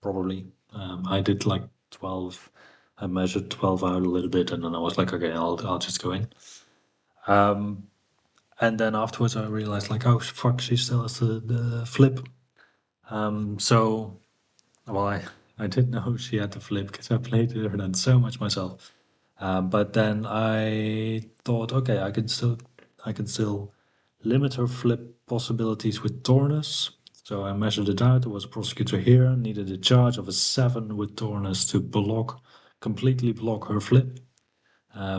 Speaker 1: Probably. I did like 12. I measured 12 out a little bit, and then I was like, okay, I'll just go in. And then afterwards, I realized, like, oh fuck, she still has the flip. So, well, I didn't know she had the flip because I played her then so much myself. But then I thought, okay, I can still limit her flip possibilities with Tornus. So I measured it out. There was a prosecutor here, needed a charge of a 7 with Tornus to completely block her flip.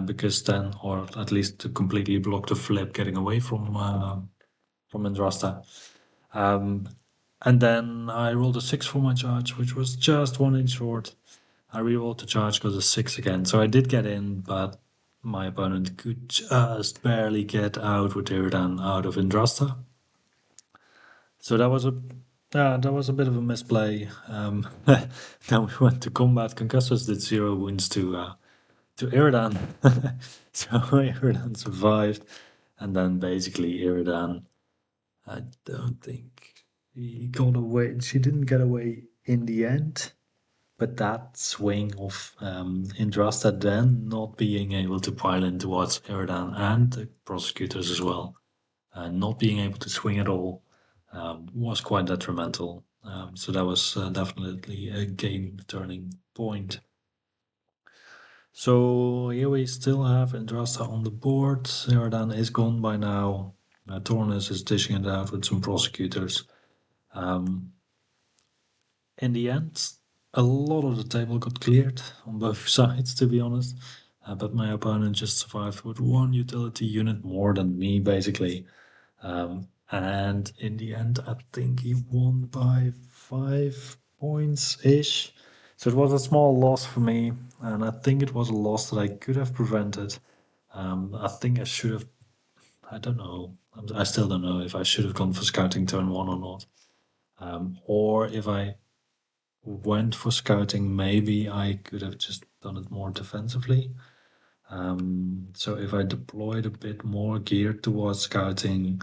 Speaker 1: Because then, or at least to completely block the flip getting away from Andrasta. And then I rolled a 6 for my charge, which was just 1 inch short. I rerolled the charge, got a 6 again. So I did get in, but my opponent could just barely get out with Iridan out of Andrasta. So that was a bit of a misplay. Then we went to combat. Concussors did 0 wounds to Iridan. So Iridan survived. And then basically Iridan, I don't think he got away. She didn't get away in the end. But that swing of Indrasta then not being able to pile in towards Eridan and the prosecutors as well, not being able to swing at all, was quite detrimental. So that was definitely a game-turning point. So here we still have Indrasta on the board. Eridan is gone by now. Tornus is dishing it out with some prosecutors. In the end, a lot of the table got cleared on both sides, to be honest. But my opponent just survived with 1 utility unit more than me, basically. And in the end, I think he won by 5 points ish. So it was a small loss for me, and I think it was a loss that I could have prevented. I think I should have. I don't know. I still don't know if I should have gone for scouting turn 1 or not. Or if I went for scouting, maybe I could have just done it more defensively. So if I deployed a bit more gear towards scouting,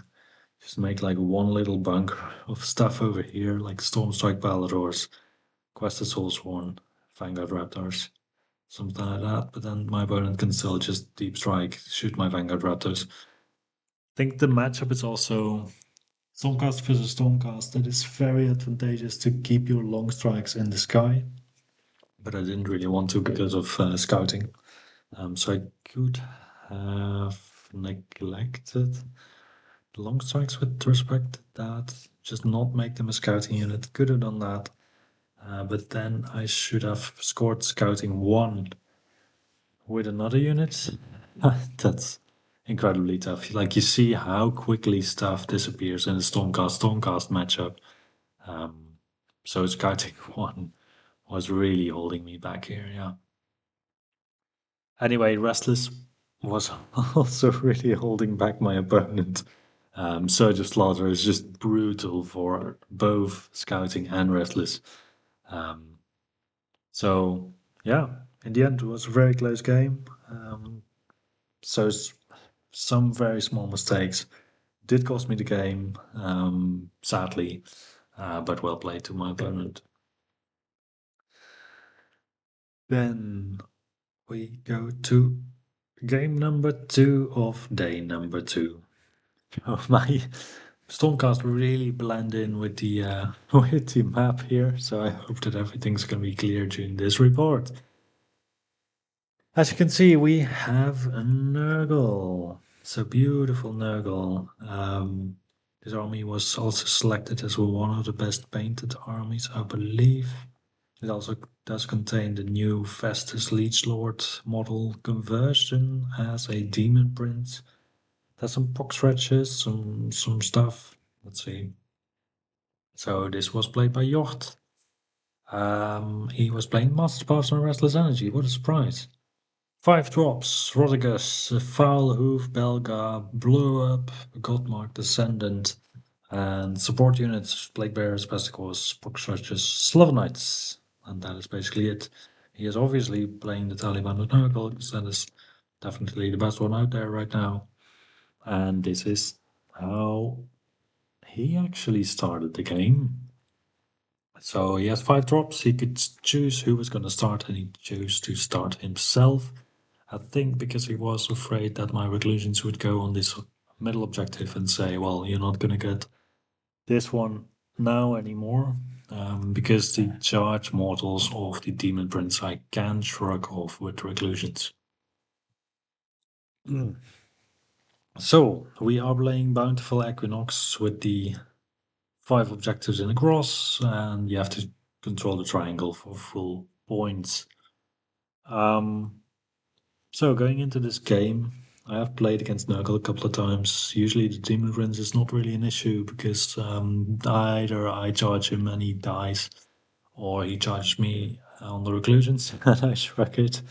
Speaker 1: just make like 1 little bunker of stuff over here, like Stormstrike Paladors, Quest of Soulsworn, Vanguard Raptors, something like that. But then my opponent can still just deep strike, shoot my Vanguard Raptors. I think the matchup is also Stormcast versus Stormcast, it is very advantageous to keep your long strikes in the sky, but I didn't really want to because of scouting. So I could have neglected the long strikes with respect to that, just not make them a scouting unit. Could have done that, but then I should have scored scouting 1 with another unit. That's incredibly tough. Like you see how quickly stuff disappears in the Stormcast matchup. Um, so scouting 1 was really holding me back here. Yeah. Anyway, Restless was also really holding back my opponent. Surge of Slaughter is just brutal for both scouting and Restless. Um, so yeah, in the end, it was a very close game. So some very small mistakes did cost me the game, sadly, but well played to my opponent. Then we go to game number 2 of day number 2. Oh, my Stormcast really blend in with the with the map here, so I hope that everything's gonna be clear during this report. As you can see, we have a Nurgle. So beautiful Nurgle. This army was also selected as one of the best painted armies, I believe. It also does contain the new Festus Leechlord model conversion as a demon prince. There's some pox scratches, some stuff. Let's see. So this was played by Jort. He was playing Master Pass and Restless Energy. What a surprise! 5 drops, Rodigus, Foul Hoof, Belga, Blow Up, Godmark, Descendant, and support units, Plague Bearers, Pesticores, Poxrushers, Slavonites. And that is basically it. He is obviously playing the Taliban with Nurgle, because that is definitely the best one out there right now. And this is how he actually started the game. So he has 5 drops, he could choose who was going to start, and he chose to start himself. I think because he was afraid that my reclusions would go on this middle objective and say, well, you're not going to get this one now anymore, because the charge mortals of the Demon Prince I can shrug off with reclusions. So, we are playing Bountiful Equinox with the 5 objectives in a cross, and you have to control the triangle for full points. So going into this game, I have played against Nurgle a couple of times. Usually the Demon Prince is not really an issue because either I charge him and he dies, or he charges me on the reclusions and I shrug it.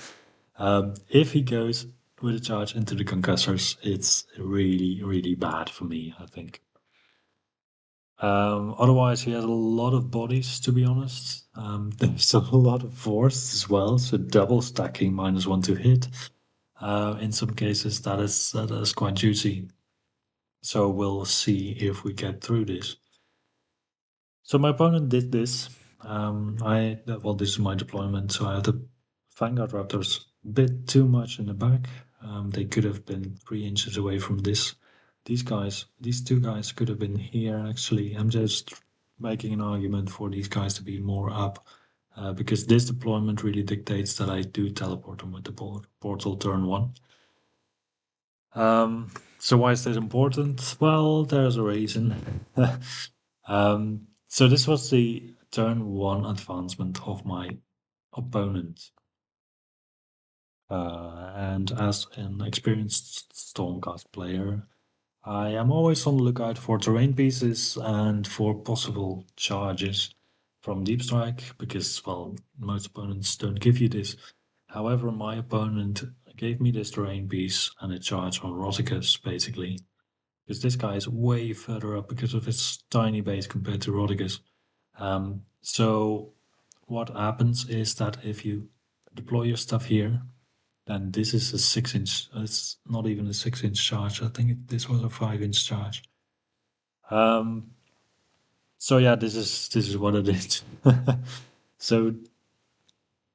Speaker 1: If he goes with a charge into the concussors, it's really, really bad for me, I think. Otherwise, he has a lot of bodies, to be honest. There's a lot of force as well, so double stacking -1 to hit. In some cases, that is quite juicy. So we'll see if we get through this. So my opponent did this. This is my deployment, so I had the Vanguard Raptors a bit too much in the back. They could have been 3 inches away from this. These 2 guys could have been here actually. I'm just making an argument for these guys to be more up. Because this deployment really dictates that I do teleport them with the portal turn 1. So why is this important? Well, there's a reason. So this was the turn 1 advancement of my opponent. And as an experienced Stormcast player, I am always on the lookout for terrain pieces and for possible charges from Deep Strike, because, well, most opponents don't give you this. However, my opponent gave me this terrain piece and a charge on Roticus, basically. Because this guy is way further up because of his tiny base compared to Roticus. So what happens is that if you deploy your stuff here, then this is a 6 inch. It's not even a 6 inch charge. I think this was a 5 inch charge. So yeah, this is what it is. So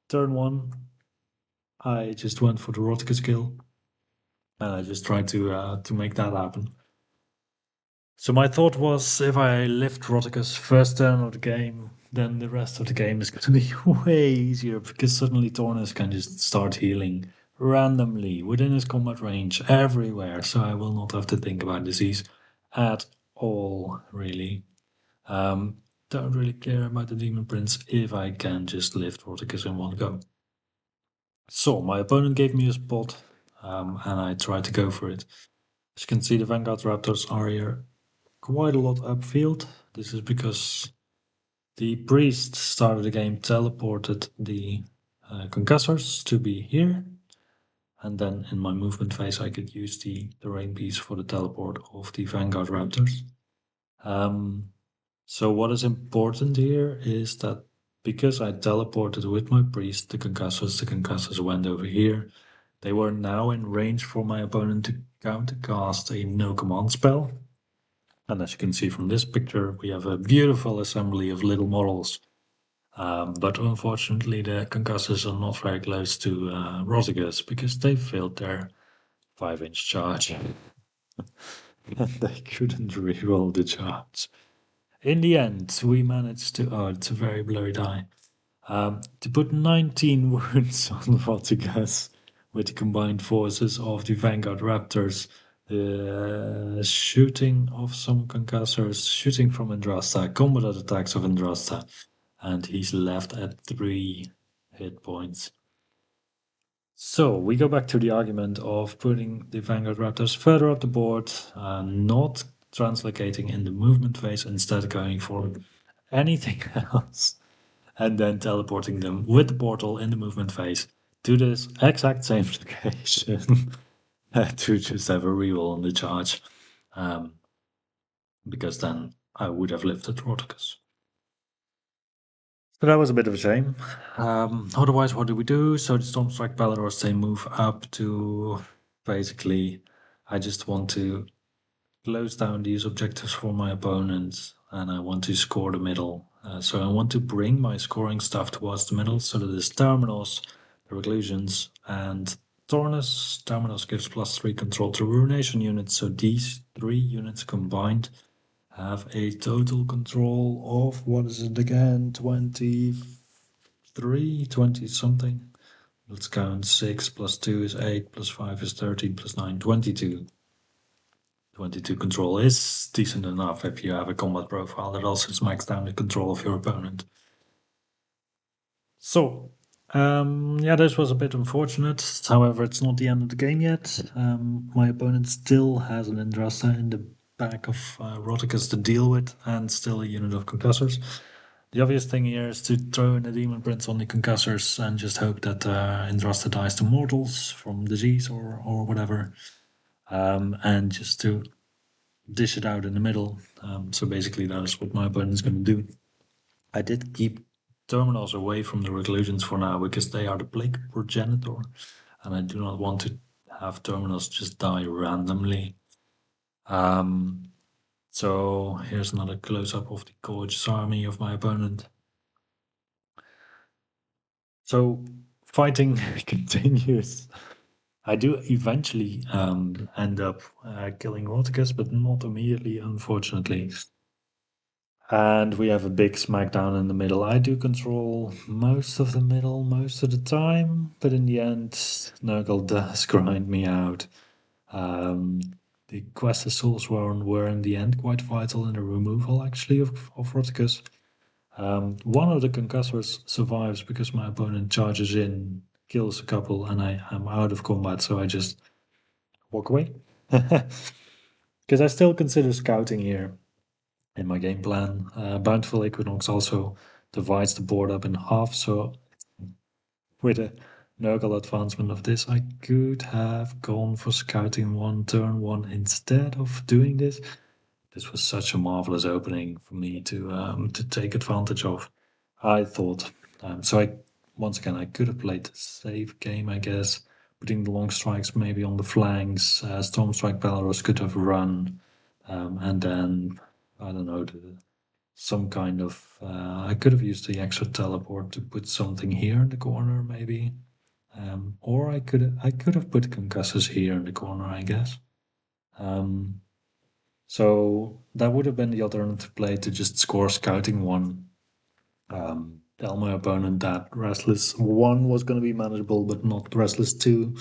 Speaker 1: turn 1, I just went for the Rotica skill, and I just tried to make that happen. So my thought was, if I lift Rotica's first turn of the game, then the rest of the game is going to be way easier because suddenly Tornus can just start healing randomly within his combat range everywhere. So I will not have to think about disease at all, really. Don't really care about the Demon Prince if I can just lift Roticus in one go. So my opponent gave me a spot, and I tried to go for it. As you can see, the Vanguard Raptors are here quite a lot upfield. This is because the priest started the game, teleported the concussors to be here, and then in my movement phase I could use the rain piece for the teleport of the Vanguard Raptors. So what is important here is that because I teleported with my priest the concussors went over here. They were now in range for my opponent to countercast a no command spell. And as you can see from this picture, we have a beautiful assembly of little models. But unfortunately, the concussors are not very close to Rotigus because they failed their 5-inch charge. And they couldn't reroll the charge. In the end, we managed to. Oh, it's a very blurry die. To put 19 wounds on Rotigus with the combined forces of the Vanguard Raptors, the shooting of some concussors, shooting from Andrasta, combat attacks of Andrasta, and he's left at 3 hit points. So we go back to the argument of putting the Vanguard Raptors further up the board, not translocating in the movement phase, instead going for anything else, and then teleporting them with the portal in the movement phase to this exact same location to just have a reroll on the charge, because then I would have lifted Roticus. So that was a bit of a shame. Otherwise, what do we do? So the Stormstrike Paladors, they move up to basically, I just want to close down these objectives for my opponents, and I want to score the middle. So I want to bring my scoring stuff towards the middle, so that is Terminals, the Reclusions, and Tornus. Terminals gives +3 control to Ruination units, so these 3 units combined have a total control of, what is it again, 23, 20 something. Let's count. 6 plus 2 is 8, plus 5 is 13, plus 9, 22. 22 control is decent enough if you have a combat profile that also smacks down the control of your opponent. So, yeah, this was a bit unfortunate. However, it's not the end of the game yet. My opponent still has an Andrasta in the back of Roticus to deal with, and still a unit of concussors. The obvious thing here is to throw in a Demon Prince on the concussors and just hope that Andrasta dies to mortals from disease or whatever. And just to dish it out in the middle. So basically, that is what my opponent is going to do. I did keep terminals away from the Reclusions for now because they are the plague progenitor, and I do not want to have terminals just die randomly. So here's another close-up of the gorgeous army of my opponent. So fighting continues. I do eventually end up killing Roticus, but not immediately, unfortunately. And we have a big smackdown in the middle. I do control most of the middle most of the time, but in the end, Nurgle does grind me out. The Quest of Souls were in the end quite vital in the removal, actually, of Roticus. One of the concussors survives because my opponent charges in, kills a couple, and I am out of combat, so I just walk away. Because I still consider scouting here in my game plan. Bountiful Equinox also divides the board up in half, so with a Nurgle advancement of this, I could have gone for scouting one turn one instead of doing this. This was such a marvelous opening for me to take advantage of, I thought. So I once again I could have played the safe game, I guess, putting the long strikes maybe on the flanks. Stormstrike Belarus could have run, and then I don't know some kind of. I could have used the extra teleport to put something here in the corner, maybe, or I could have put concussors here in the corner, I guess. So that would have been the alternative play to just score scouting 1. Tell my opponent that Restless 1 was going to be manageable, but not Restless 2.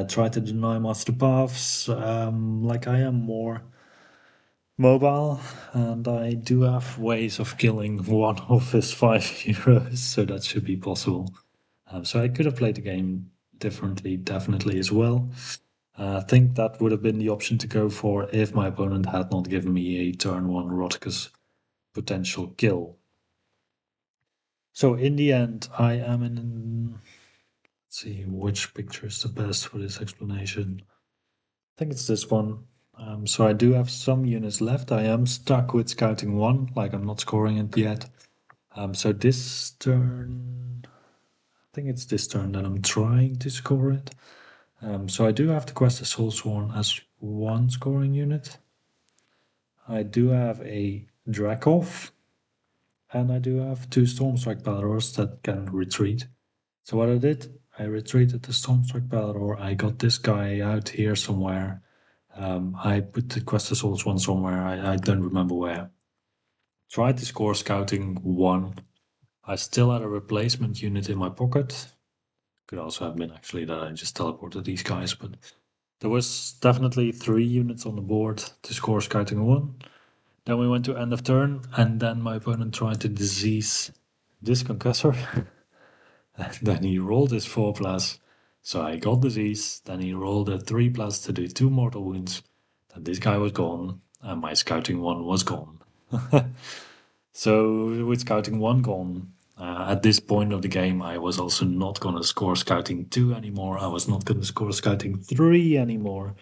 Speaker 1: Try to deny master paths. Like I am more mobile, and I do have ways of killing one of his 5 heroes, so that should be possible. So I could have played the game differently, definitely as well. I think that would have been the option to go for if my opponent had not given me a turn 1 Roticus potential kill. So in the end, I am in. Let's see which picture is the best for this explanation. I think it's this one. So I do have some units left. I am stuck with scouting 1, like I'm not scoring it yet. So this turn, I think it's this turn that I'm trying to score it. So I do have the Quest of Soulsworn as 1 scoring unit. I do have a Drakov, and I do have 2 Stormstrike Balrors that can retreat. So what I did, I retreated the Stormstrike Balror. I got this guy out here somewhere. I put the Quest of Soulsworn somewhere. I don't remember where. Tried to score scouting 1. I still had a replacement unit in my pocket. Could also have been actually that I just teleported these guys, but there was definitely 3 units on the board to score scouting 1. Then we went to end of turn, and then my opponent tried to disease this concussor. And then he rolled his 4 plus, so I got disease. Then he rolled a 3 plus to do 2 mortal wounds. Then this guy was gone, and my scouting 1 was gone. So with scouting 1 gone, at this point of the game, I was also not going to score scouting 2 anymore. I was not going to score scouting 3 anymore.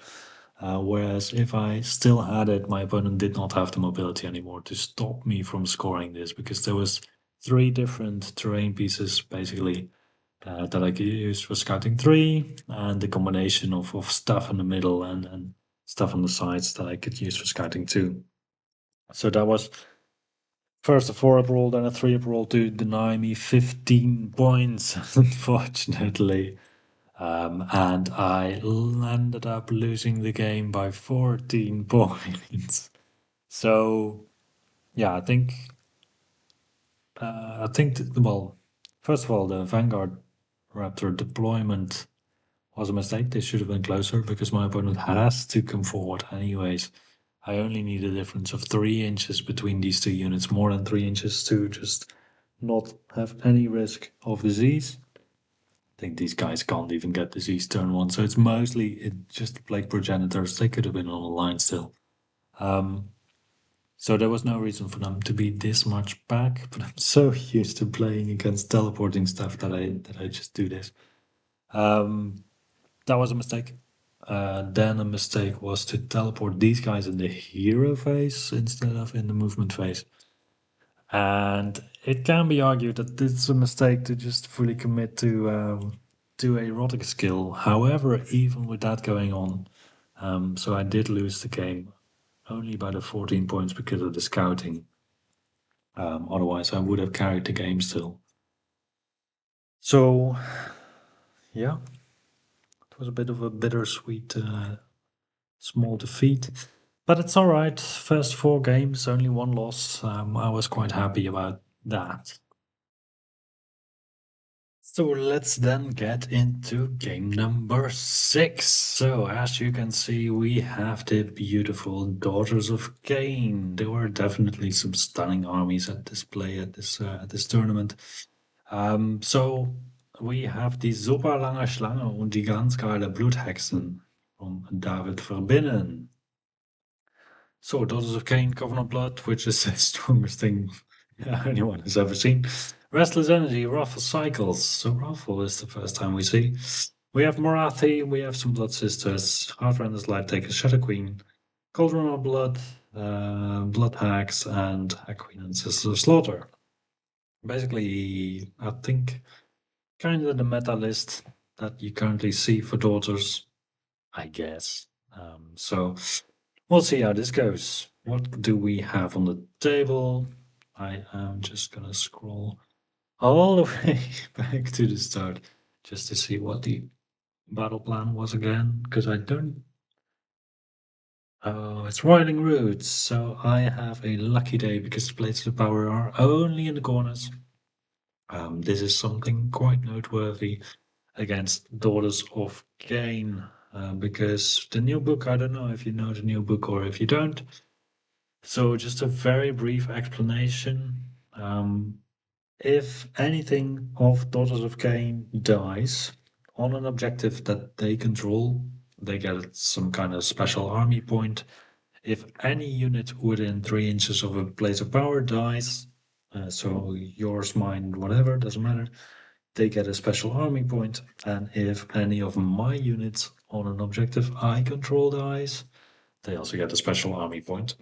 Speaker 1: Whereas if I still had it, my opponent did not have the mobility anymore to stop me from scoring this, because there was 3 different terrain pieces basically that I could use for scouting 3, and the combination of stuff in the middle and stuff on the sides that I could use for scouting 2. So that was first a 4-up roll, then a 3-up roll to deny me 15 points, unfortunately. And I ended up losing the game by 14 points. So, yeah, well, first of all, the Vanguard Raptor deployment was a mistake. They should have been closer because my opponent has to come forward anyways. I only need a difference of 3 inches between these 2 units, more than 3 inches to just not have any risk of disease. I think these guys can't even get disease turn 1, so it's mostly just Plague Progenitors. They could have been on the line still. So there was no reason for them to be this much back, but I'm so used to playing against teleporting stuff that I just do this. That was a mistake. Then a mistake was to teleport these guys in the hero phase instead of in the movement phase. And it can be argued that it's a mistake to just fully commit to a erotic skill. However, even with that going on, so I did lose the game only by the 14 points because of the scouting. Otherwise, I would have carried the game still. So, yeah, it was a bit of a bittersweet small defeat. But it's all right. First 4 games, only 1 loss. I was quite happy about that. So let's then get into game number 6. So as you can see, we have the beautiful Daughters of Cain. There were definitely some stunning armies at display at this tournament. So we have die super lange Schlange und die ganz geile Bluthexen from David Verbinnen. So, Daughters of Cain, Covenant Blood, which is the strongest thing anyone has ever seen. Restless Energy, Wrathful Cycles. So, Wrathful is the first time we see. We have Morathi, we have some Blood Sisters, Heartrenders, Light Takers, Shadow Queen, Cauldron of Blood, Blood Hags, and Hag Queen and Sisters of Slaughter. Basically, I think kind of the meta list that you currently see for Daughters, I guess. So, we'll see how this goes. What do we have on the table? I am just gonna scroll all the way back to the start just to see what the battle plan was again, because Oh, it's Roiling Roots. So I have a lucky day because the plates of power are only in the corners. This is something quite noteworthy against Daughters of Cain, because the new book, I don't know if you know the new book or if you don't. So, just a very brief explanation. If anything of Daughters of Cain dies on an objective that they control, they get some kind of special army point. If any unit within 3 inches of a place of power dies, so yours, mine, whatever, doesn't matter, they get a special army point. And if any of my units on an objective I control dies, they also get a special army point.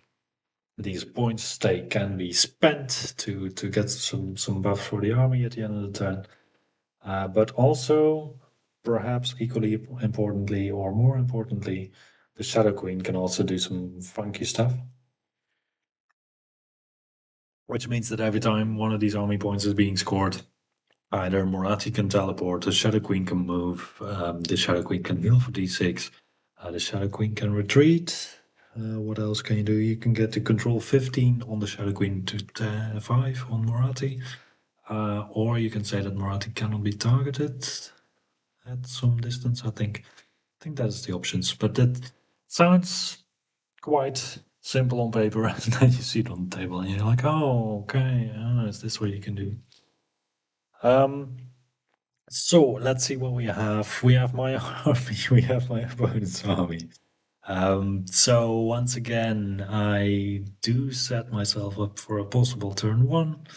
Speaker 1: These points they can be spent to get some buff for the army at the end of the turn. But also, perhaps equally importantly, or more importantly, the Shadow Queen can also do some funky stuff. Which means that every time one of these army points is being scored, either Morati can teleport, the Shadow Queen can move, the Shadow Queen can heal for d6, the Shadow Queen can retreat. What else can you do? You can get to control 15 on the Shadow Queen to 5 on Morati. Or you can say that Morati cannot be targeted at some distance. I think that is the options. But that sounds quite simple on paper, and then you see it on the table, and you're like, oh, okay, is this what you can do? Um, so let's see what we have. We have my army. We have my opponent's army. So once again, I do set myself up for a possible turn one.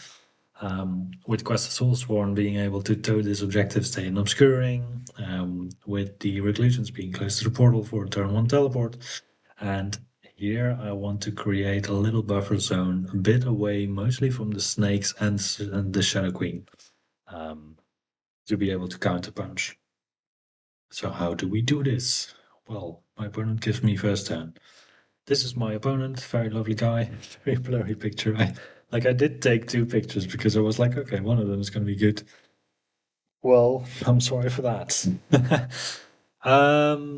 Speaker 1: With Quest of Soulsworn being able to tow this objective, stay in obscuring, with the Reclusions being close to the portal for a turn one teleport. And here I want to create a little buffer zone, a bit away mostly from the snakes and the Shadow Queen, um, to be able to counterpunch. So how do we do this? Well, my opponent gives me first turn. This is my opponent, very lovely guy, very blurry picture. I did take 2 pictures because I was like, okay, one of them is going to be good. Well, I'm sorry for that.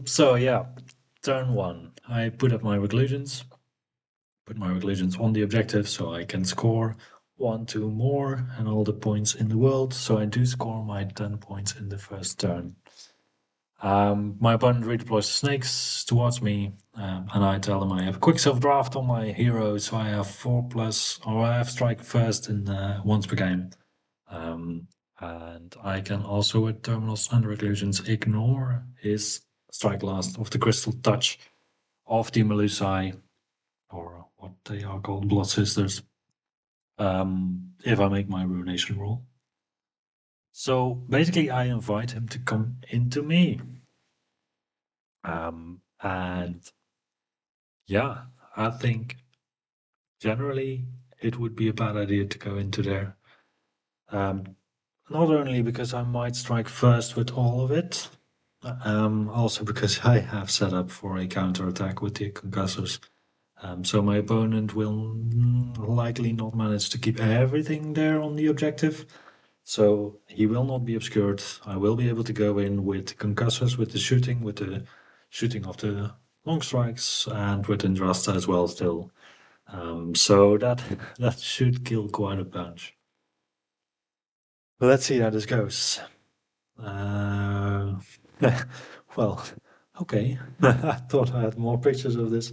Speaker 1: So yeah, turn one. I put up my reclusions, on the objective so I can score 1, 2 more and all the points in the world. So I do score my 10 points in the first turn. My opponent redeploys the snakes towards me, and I tell them I have a quick self draft on my hero, so I have 4+, or I have strike first in once per game. And I can also, with terminals and reclusions, ignore his strike last of the crystal touch of the Melusai, or what they are called, Blood Sisters, if I make my ruination roll. So basically, I invite him to come into me. And yeah, I think generally it would be a bad idea to go into there. Um, Not only because I might strike first with all of it, also because I have set up for a counterattack with the concussors. So my opponent will likely not manage to keep everything there on the objective. So he will not be obscured. I will be able to go in with concussors, with the shooting of the long strikes, and with Indrasta as well still. So that should kill quite a bunch. Let's see how this goes. Uh, well, okay. I thought I had more pictures of this.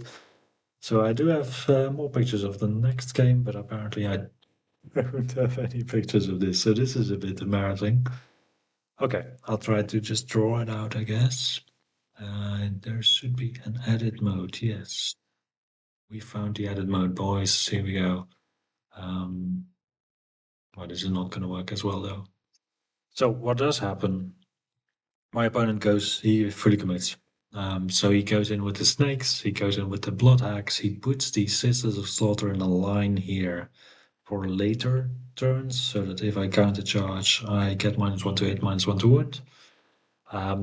Speaker 1: So I do have more pictures of the next game, but apparently I don't have any pictures of this. So this is a bit embarrassing. Okay, I'll try to just draw it out, I guess. There should be an edit mode, yes. We found the edit mode, boys. Here we go. Well, this is not going to work as well, though. So what does happen? My opponent he fully commits. So he goes in with the snakes, he goes in with the blood hacks, he puts the Sisters of Slaughter in a line here for later turns, so that if I counter charge, I get -1 to hit, -1 to wound.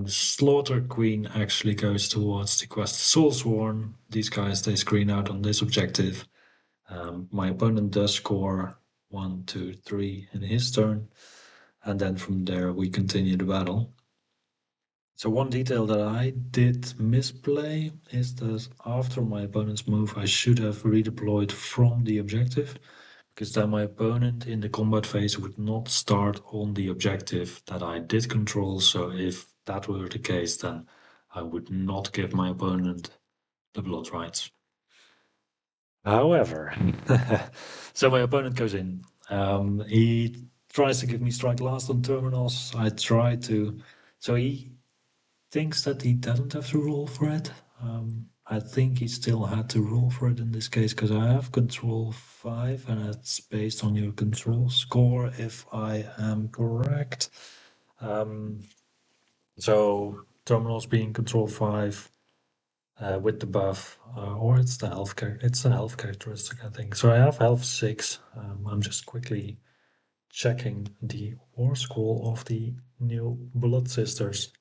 Speaker 1: Slaughter Queen actually goes towards the quest Soulsworn. These guys, they screen out on this objective. My opponent does score 1, 2, 3 in his turn, and then from there we continue the battle. So one detail that I did misplay is that after my opponent's move, I should have redeployed from the objective, because then my opponent in the combat phase would not start on the objective that I did control. So if that were the case, then I would not give my opponent the blood rights. However, so my opponent goes in. He tries to give me strike last on terminals. I try to. So he thinks that he doesn't have to roll for it. I think he still had to roll for it in this case because I have control 5 and it's based on your control score if I am correct. Um, so terminals being control 5 with the buff, or it's the it's a health characteristic, I think. So I have health 6. I'm just quickly checking the war scroll of the new Blood Sisters.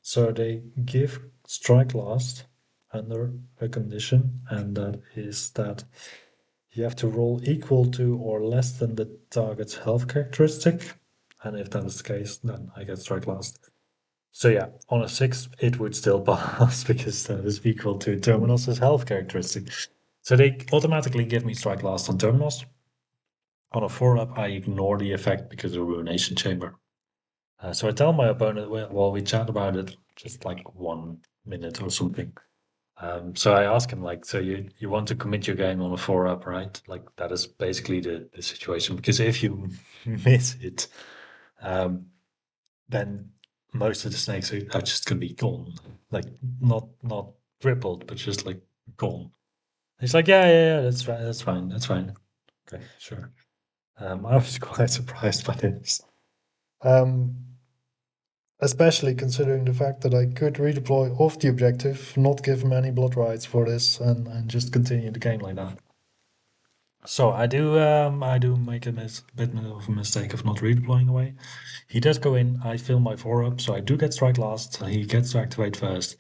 Speaker 1: So they give strike last under a condition, and that is that you have to roll equal to or less than the target's health characteristic. And if that is the case, then I get strike last. So yeah, on a 6, it would still pass because that is equal to Terminus' health characteristic. So they automatically give me strike last on Terminus. On a 4-up, I ignore the effect because of Ruination Chamber. So I tell my opponent, well, we chat about it just like 1 minute or something. So I ask him, like, so you want to commit your game on a 4-up, right? Like, that is basically the situation. Because if you miss it, then most of the snakes are just going to be gone. Like, not crippled, but just like gone. He's like, yeah, that's fine, that's fine. Okay, sure. I was quite surprised by this. Um, Especially considering the fact that I could redeploy off the objective, not give him any blood rights for this, and just continue the game like that. So I do make a bit of a mistake of not redeploying away. He does go in. I fill my 4-up, so I do get strike last. He gets to activate first.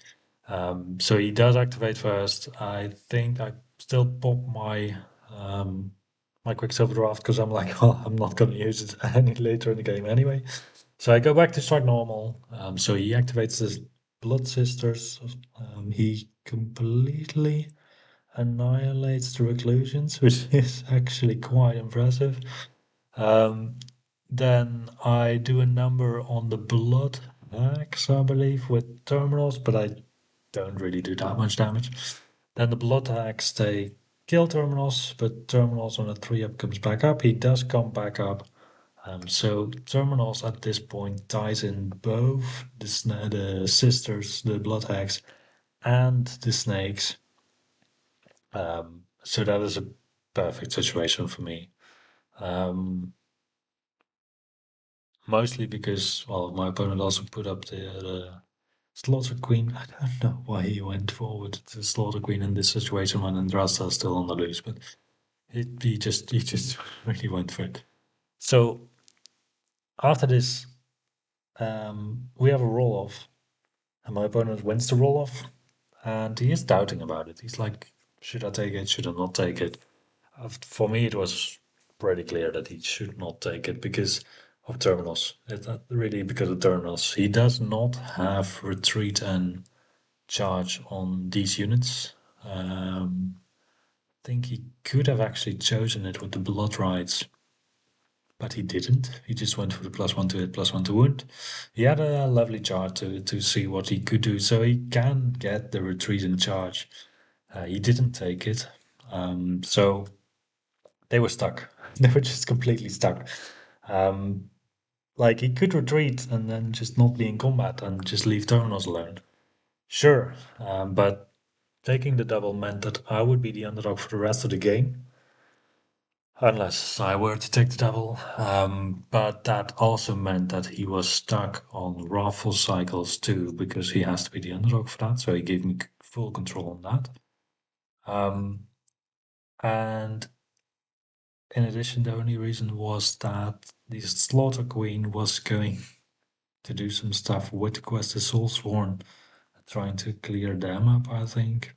Speaker 1: So he does activate first. I think I still pop my Quicksilver draft because I'm like, well, I'm not going to use it any later in the game anyway. So I go back to strike normal. So he activates his Blood Sisters. He completely annihilates the reclusions, which is actually quite impressive. Um, then I do a number on the blood axe, I believe, with terminals, but I don't really do that much damage. Then the blood axe, they kill terminals, but terminals on a 3-up comes back up. He does come back up. So terminals at this point ties in both the sisters, the blood axe, and the snakes. So that is a perfect situation for me. Um, Mostly because, well, my opponent also put up the Slaughter Queen. I don't know why he went forward to Slaughter Queen in this situation when Andrasta is still on the loose, but he just really went for it. So after this, we have a roll off, and my opponent wins the roll off, and he is doubting about it. He's like, should I take it? Should I not take it? For me, it was pretty clear that he should not take it because of terminals. Really because of terminals. He does not have retreat and charge on these units. I think he could have actually chosen it with the blood rights, but he didn't. He just went for the +1 to hit, +1 to wound. He had a lovely chart to see what he could do, so he can get the retreat and charge. He didn't take it, so they were stuck. They were just completely stuck. Um, like he could retreat and then just not be in combat and just leave terminals alone. Sure, but taking the double meant that I would be the underdog for the rest of the game, unless I were to take the double. But that also meant that he was stuck on raffle cycles too, because he has to be the underdog for that. So he gave me full control on that. And in addition, the only reason was that the Slaughter Queen was going to do some stuff with the Quest of Soulsworn, trying to clear them up, I think.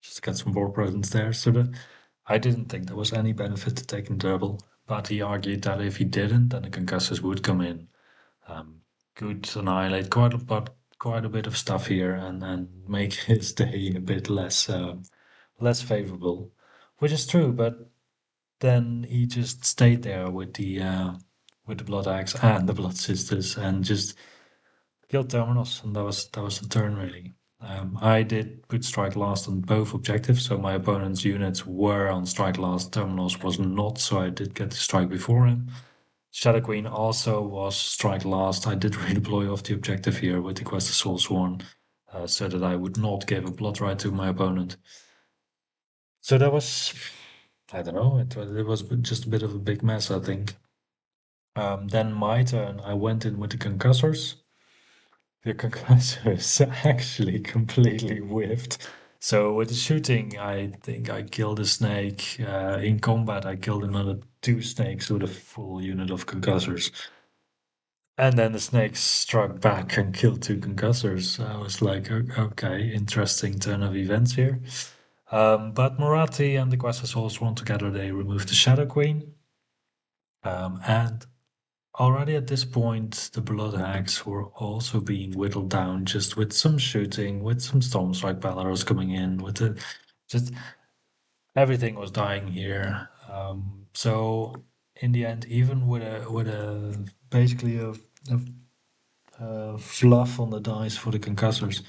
Speaker 1: Just to get some board presence there. So I didn't think there was any benefit to taking double, but he argued that if he didn't, then the concussors would come in. could annihilate quite a bit of stuff here and make his day a bit less favorable, which is true. But then he just stayed there with the Blood Axe and the Blood Sisters and just killed Terminus, and that was the turn really. I did put strike last on both objectives, so my opponent's units were on strike last. Terminus was not, so I did get the strike before him. Shadow Queen also was strike last. I did redeploy off the objective here with the Quest of Soulsworn, so that I would not give a blood right to my opponent. So that was, I don't know, it was just a bit of a big mess, I think. Then my turn, I went in with the concussors. The concussors actually completely whiffed. So with the shooting, I think I killed a snake. In combat, I killed another two snakes with a full unit of concussors. And then the snake struck back and killed two concussors. I was like, okay, interesting turn of events here. But Marathi and the Quest of Souls won together. They removed the Shadow Queen. And already at this point, the Blood Hags were also being whittled down just with some shooting, with some Stormstrike Balorus coming in, with the just everything was dying here. So in the end, even with a basically a fluff on the dice for the concussors,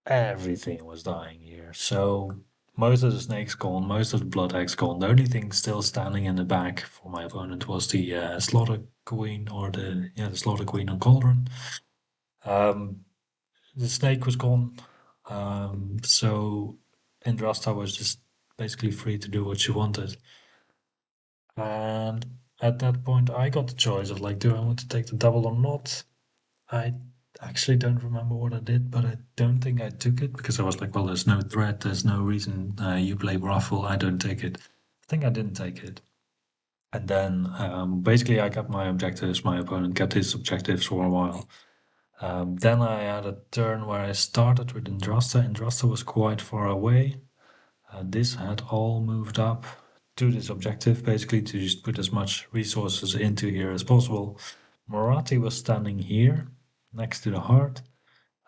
Speaker 1: everything was dying here. So most of the snakes gone, most of the blood eggs gone. The only thing still standing in the back for my opponent was the slaughter queen, or the slaughter queen on Cauldron. Um, the snake was gone. So Indrasta was just basically free to do what she wanted. And at that point, I got the choice of like, do I want to take the double or not? I actually don't remember what I did, but I don't think I took it because I was like, well, there's no threat, there's no reason you play Raffle, I don't take it. I think I didn't take it. And then basically, I got my objectives, my opponent kept his objectives for a while. Then I had a turn where I started with Indrasta. Indrasta was quite far away. This had all moved up to this objective, basically to just put as much resources into here as possible. Marathi was standing here next to the heart,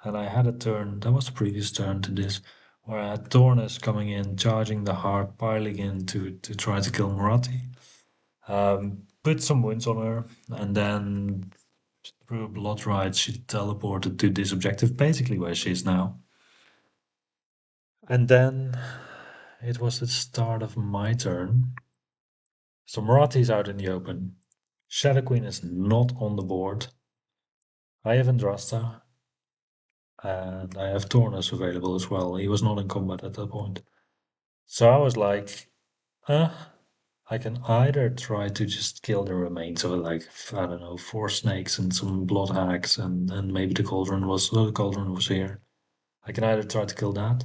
Speaker 1: and I had a turn, that was the previous turn to this, where I had Tornus coming in, charging the heart, piling in to try to kill Marathi. Put some wounds on her, and then through a blood ride, she teleported to this objective, basically where she is now. And then it was the start of my turn. So Marathi is out in the open. Shadow Queen is not on the board. I have Andrasta, and I have Tornus available as well. He was not in combat at that point. So I was like, I can either try to just kill the remains of like, I don't know, four snakes and some blood hags, and maybe the cauldron was here. I can either try to kill that,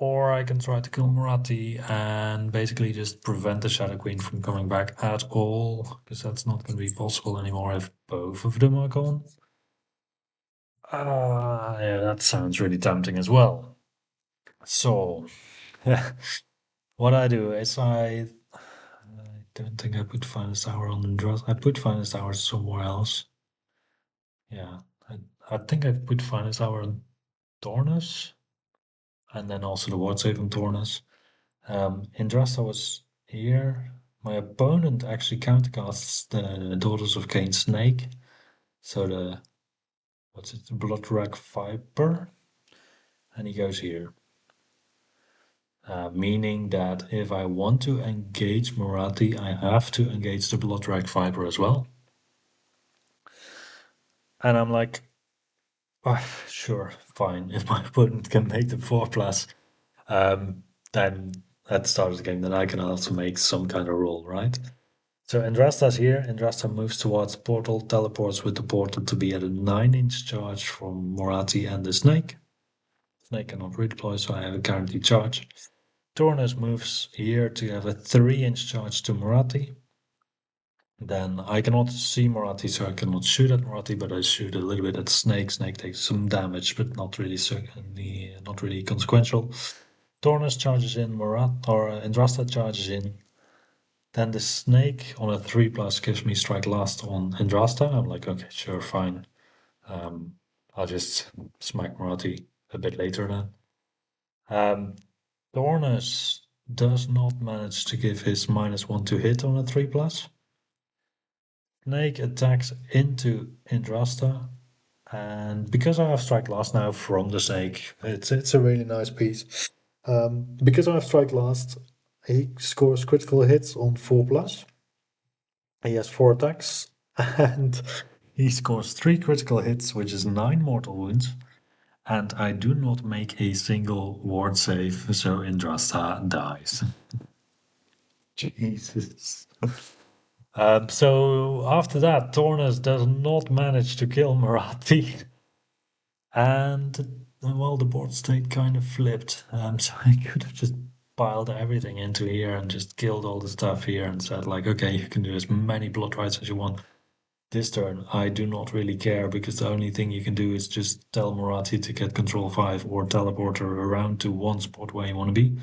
Speaker 1: or I can try to kill Marathi and basically just prevent the Shadow Queen from coming back at all, because that's not going to be possible anymore if both of them are gone. Yeah, that sounds really tempting as well. So, what I do is I don't think I put Finest Hour on the draw. I put Finest Hour somewhere else. Yeah, I think I put Finest Hour on Tornus, and then also the Ward Save on Tornus. Indrasta was here. My opponent actually countercasts the Daughters of Cain Snake. So the Bloodwrack Viper. And he goes here. Meaning that if I want to engage Marathi, I have to engage the Bloodwrack Viper as well. And I'm like, oh, sure, fine. If my opponent can make the 4+, then at the start of the game, then I can also make some kind of roll, right? So Andrasta's here. Andrasta moves towards the portal, teleports with the portal to be at a 9-inch charge from Moratti and the snake. Snake cannot redeploy, so I have a guaranteed charge. Tornus moves here to have a 3-inch charge to Moratti. Then I cannot see Moratti, so I cannot shoot at Moratti, but I shoot a little bit at Snake. Snake takes some damage, but not really consequential. Tornus charges in, Andrasta charges in. Then the snake on a 3 plus gives me strike last on Andrasta. I'm like, okay, sure, fine. Um, I'll just smack Marathi a bit later then. Um, Dornus does not manage to give his -1 to hit on a 3 plus. Snake attacks into Andrasta. And because I have strike last now from the snake, it's a really nice piece. Because I have strike last, he scores critical hits on 4 plus. He has 4 attacks, and he scores 3 critical hits, which is 9 mortal wounds. And I do not make a single ward save, so Indrasta dies. Jesus. So after that, Tornus does not manage to kill Marathi. And well, the board state kind of flipped. So I could have just piled everything into here and just killed all the stuff here and said, like, okay, you can do as many blood rights as you want. This turn, I do not really care because the only thing you can do is just tell Marathi to get control 5 or teleport her around to one spot where you want to be.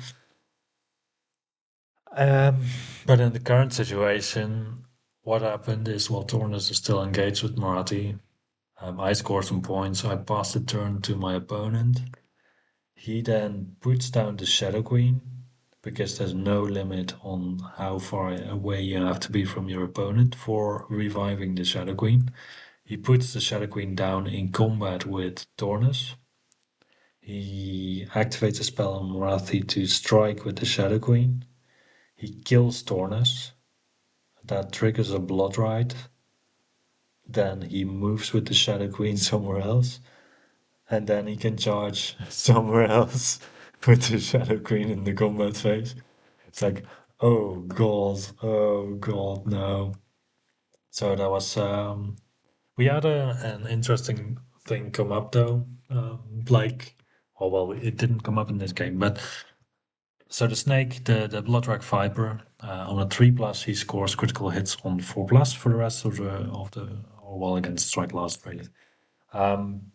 Speaker 1: Um, but in the current situation, what happened is while Tornus is still engaged with Marathi, I score some points. I pass the turn to my opponent. He then puts down the Shadow Queen because there's no limit on how far away you have to be from your opponent for reviving the Shadow Queen. He puts the Shadow Queen down in combat with Tornus. He activates a spell on Marathi to strike with the Shadow Queen. He kills Tornus. That triggers a Blood Rite. Then he moves with the Shadow Queen somewhere else. And then he can charge somewhere else with the Shadow Queen in the combat phase. It's like, oh god, no. So that was we had an interesting thing come up though. Like, oh well, it didn't come up in this game, but so the snake, the Bloodwrack Viper, on a 3 plus, he scores critical hits on 4 plus for the rest of the or well against strike last really. Um,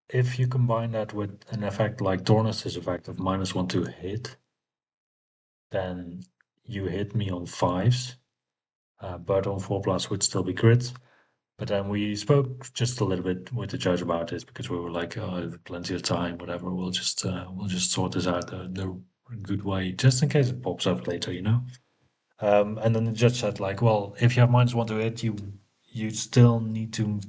Speaker 1: if you combine that with an effect like Tornus' effect of -1 to hit, then you hit me on 5s, but on 4 plus would still be crits. But then we spoke just a little bit with the judge about this because we were like, oh, I have plenty of time, whatever. We'll just sort this out the good way, just in case it pops up later, you know. And then the judge said, like, well, if you have -1 to hit, you still need to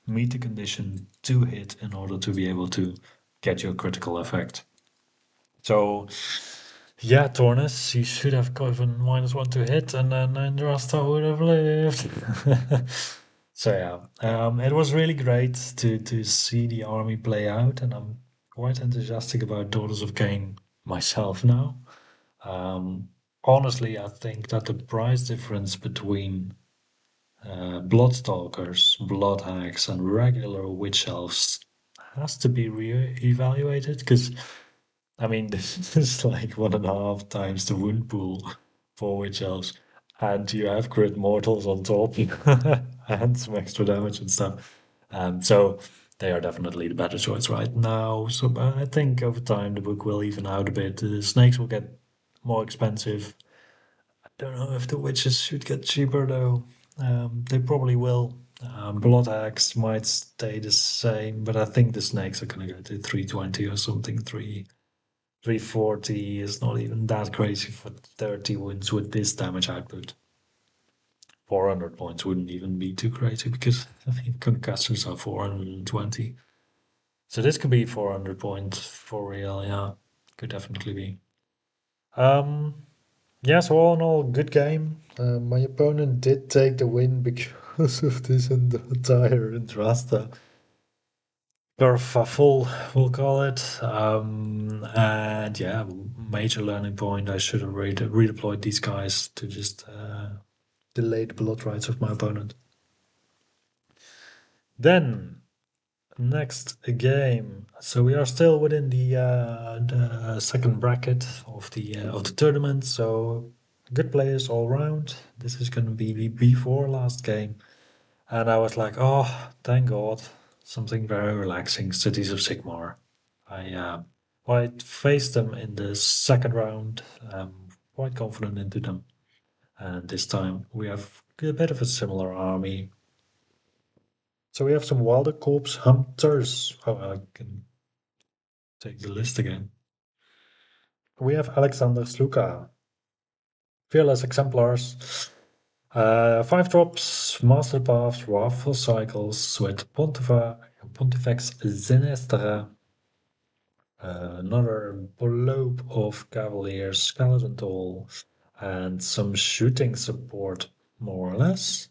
Speaker 1: meet the condition to hit in order to be able to get your critical effect. So yeah, Tornus, you should have given -1 to hit, and then Andrasta would have lived. So yeah, it was really great to see the army play out, and I'm quite enthusiastic about Daughters of Cain myself now. Honestly, I think that the price difference between Bloodstalkers, Bloodhags, and regular Witch Elves has to be re-evaluated because I mean, this is like 1.5 times the wound pool for Witch Elves, and you have crit mortals on top and some extra damage and stuff. So they are definitely the better choice right now. So but I think over time the book will even out a bit. The snakes will get more expensive. I don't know if the witches should get cheaper though. They probably will. Blood axe might stay the same, but I think the snakes are gonna go to 320 or something. 340 is not even that crazy for 30 wins with this damage output. 400 points wouldn't even be too crazy because I think concussors are 420. So this could be 400 points for real, yeah. Could definitely be. Um, yeah, so all in all, good game. My opponent did take the win because of this entire Intrasta kerfuffle, we'll call it. And yeah, major learning point. I should have redeployed these guys to just delay the blood rights of my opponent. Then next game. So we are still within the second bracket of the tournament. So good players all round. This is going to be before last game, and I was like, oh, thank God, something very relaxing. Cities of Sigmar. I faced them in the second round. I'm quite confident into them. And this time we have a bit of a similar army. So we have some Wilder Corps Hunters. Oh, I can take the list again. We have Alexander Sluka, Fearless Exemplars, 5 drops, Master Paths, Waffle Cycles with Pontifex Sinistra, another blobe of Cavaliers, Skeleton Toll, and some shooting support, more or less.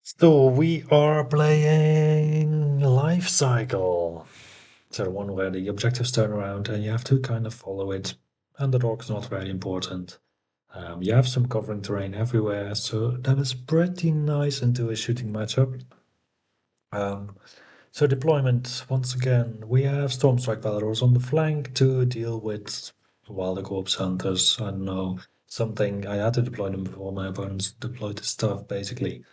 Speaker 1: So we are playing Life Cycle. So the one where the objectives turn around and you have to kind of follow it. Underdog's not very important. You have some covering terrain everywhere, so that is pretty nice into a shooting matchup. So deployment, once again, we have Stormstrike Valorous on the flank to deal with Wilder Corps Hunters. I don't know, something, I had to deploy them before my opponents deployed the stuff, basically.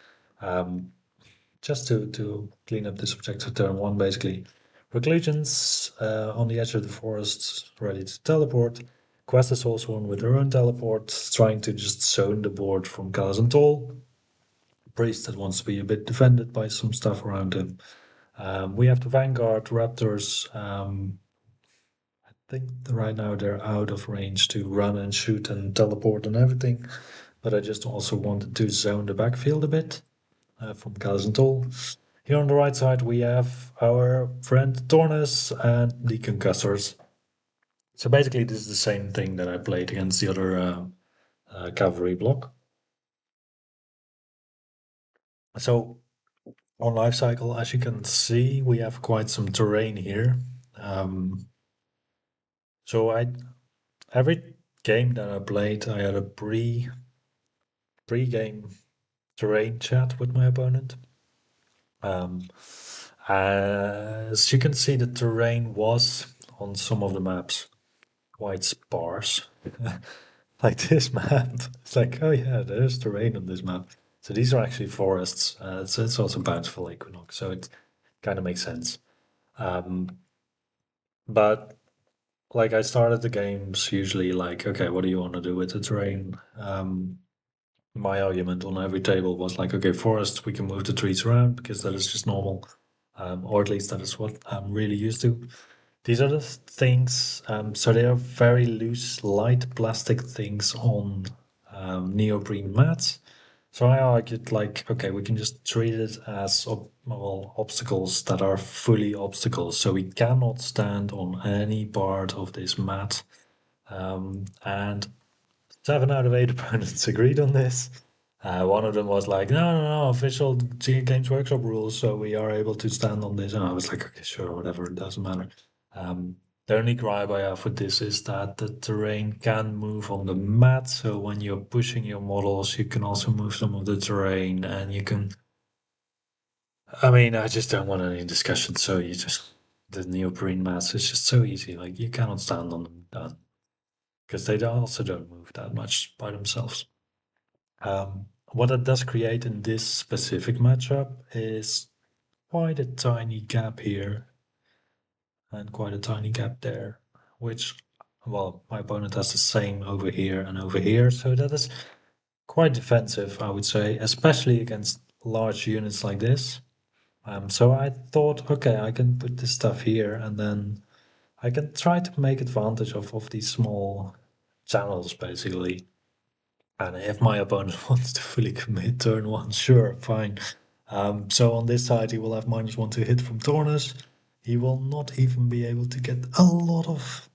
Speaker 1: Just to clean up this objective turn 1, basically. Reclusions on the edge of the forest, ready to teleport. Quest is also on with their own teleport, trying to just zone the board from Callous and Toll. Priest that wants to be a bit defended by some stuff around him. We have the Vanguard Raptors. I think right now they're out of range to run and shoot and teleport and everything, but I just also wanted to zone the backfield a bit from Callous and Toll. Here on the right side, we have our friend Tornus and the Concussors. So basically, this is the same thing that I played against the other cavalry block. So on life cycle, as you can see, we have quite some terrain here. So every game that I played, I had a pre-game terrain chat with my opponent. As you can see, the terrain was on some of the maps quite sparse. Like this map. It's like, oh yeah, there's terrain on this map. So these are actually forests. It's also bountiful equinox, so it kind of makes sense. But like I started the games usually like, okay, what do you want to do with the terrain? My argument on every table was like, okay, forest, we can move the trees around because that is just normal, or at least that is what I'm really used to. These are the things, so they are very loose, light plastic things on neoprene mats. So I argued like, okay, we can just treat it as obstacles that are fully obstacles. So we cannot stand on any part of this mat. And 7 out of 8 opponents agreed on this. One of them was like, no, no, no, official Games Workshop rules, so we are able to stand on this. And I was like, okay, sure, whatever, it doesn't matter. The only gripe I have with this is that the terrain can move on the mat, so when you're pushing your models, you can also move some of the terrain, and you can. I mean, I just don't want any discussion, so you just. The neoprene mats is just so easy, like, you cannot stand on them, done. Because they also don't move that much by themselves. What it does create in this specific matchup is quite a tiny gap here and quite a tiny gap there, which, well, my opponent has the same over here and over here, so that is quite defensive, I would say, especially against large units like this. So I thought, okay, I can put this stuff here and then I can try to make advantage of these small channels, basically. And if my opponent wants to fully commit turn 1, sure, fine. So on this side, he will have -1 to hit from Tornus. He will not even be able to get a lot of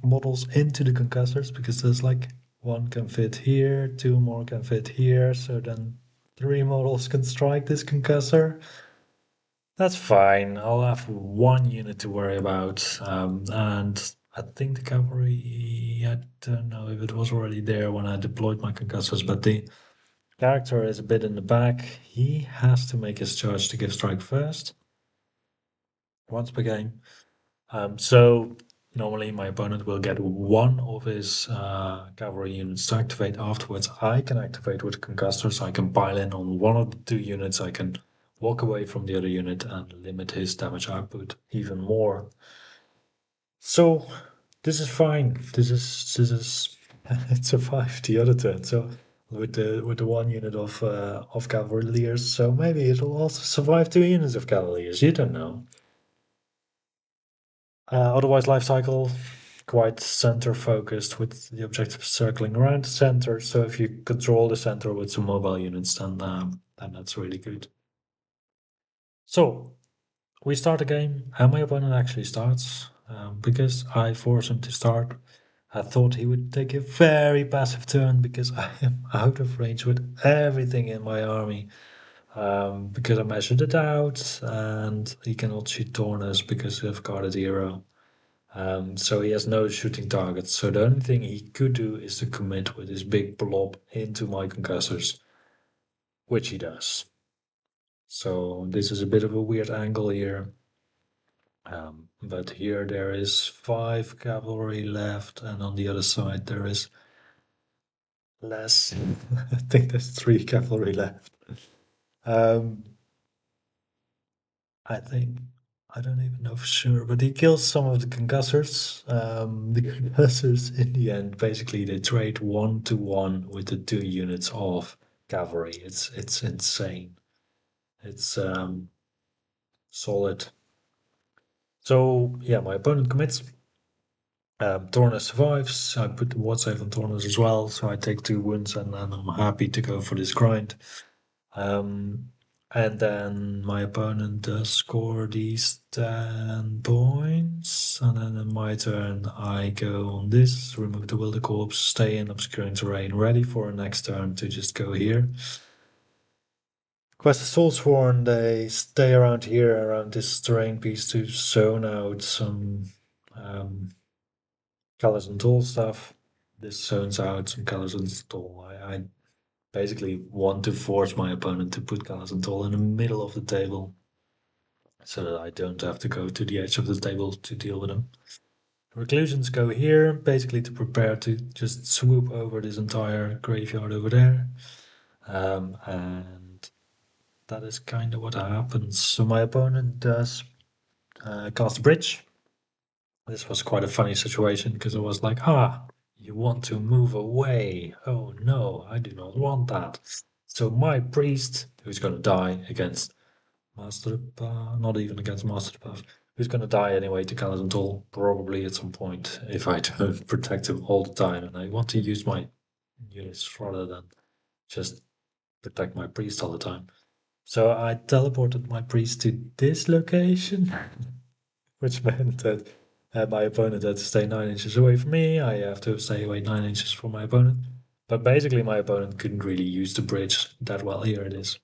Speaker 1: models into the concussors because there's like 1 can fit here, 2 more can fit here, so then 3 models can strike this concussor. That's fine. I'll have 1 unit to worry about. And I think the cavalry, I don't know if it was already there when I deployed my concussors, but the character is a bit in the back. He has to make his charge to give strike first, once per game. So normally my opponent will get 1 of his cavalry units to activate. Afterwards, I can activate with concussors. I can pile in on 1 of the 2 units. I can walk away from the other unit and limit his damage output even more. So this is fine. This is It survived the other turn. So with the one unit of cavaliers, so maybe it'll also survive 2 units of cavaliers. You don't know. Otherwise, life cycle quite center focused with the objective circling around the center. So if you control the center with some mobile units, then that's really good. So we start the game, and my opponent actually starts because I force him to start. I thought he would take a very passive turn because I am out of range with everything in my army. Because I measured it out, and he cannot shoot Tornus because I've guarded hero. So he has no shooting targets. So the only thing he could do is to commit with his big blob into my concussors, which he does. So this is a bit of a weird angle here. But here there is 5 cavalry left, and on the other side there is less. I think there's 3 cavalry left. Um, I think I don't even know for sure, but he kills some of the concussors. The concussors in the end basically they trade 1-to-1 with the 2 units of cavalry. It's insane. It's solid. So yeah, my opponent commits. Tornus survives. I put the ward save on Tornus as well, so I take 2 wounds, and then I'm happy to go for this grind. Um, and then my opponent does score these 10 points. And then in my turn, I go on this, remove the Wilder Corpse, stay in obscuring terrain, ready for a next turn to just go here. Quest the Soulsworn, they stay around here, around this terrain piece to zone out some Colors and Tool stuff. This zones out some Colors and Tool. I basically want to force my opponent to put Colors and Toll in the middle of the table so that I don't have to go to the edge of the table to deal with them. Reclusions go here, basically to prepare to just swoop over this entire graveyard over there. And that is kind of what happens. So my opponent does cast a bridge. This was quite a funny situation because I was like, you want to move away. Oh no, I do not want that. So my priest, who's going to die against Master Path, not even against Master Path, who's going to die anyway to Caladan Toll, probably at some point if I don't protect him all the time. And I want to use my units rather than just protect my priest all the time. So I teleported my priest to this location, which meant that my opponent had to stay 9 inches away from me. I have to stay away 9 inches from my opponent. But basically, my opponent couldn't really use the bridge that well. Here it is.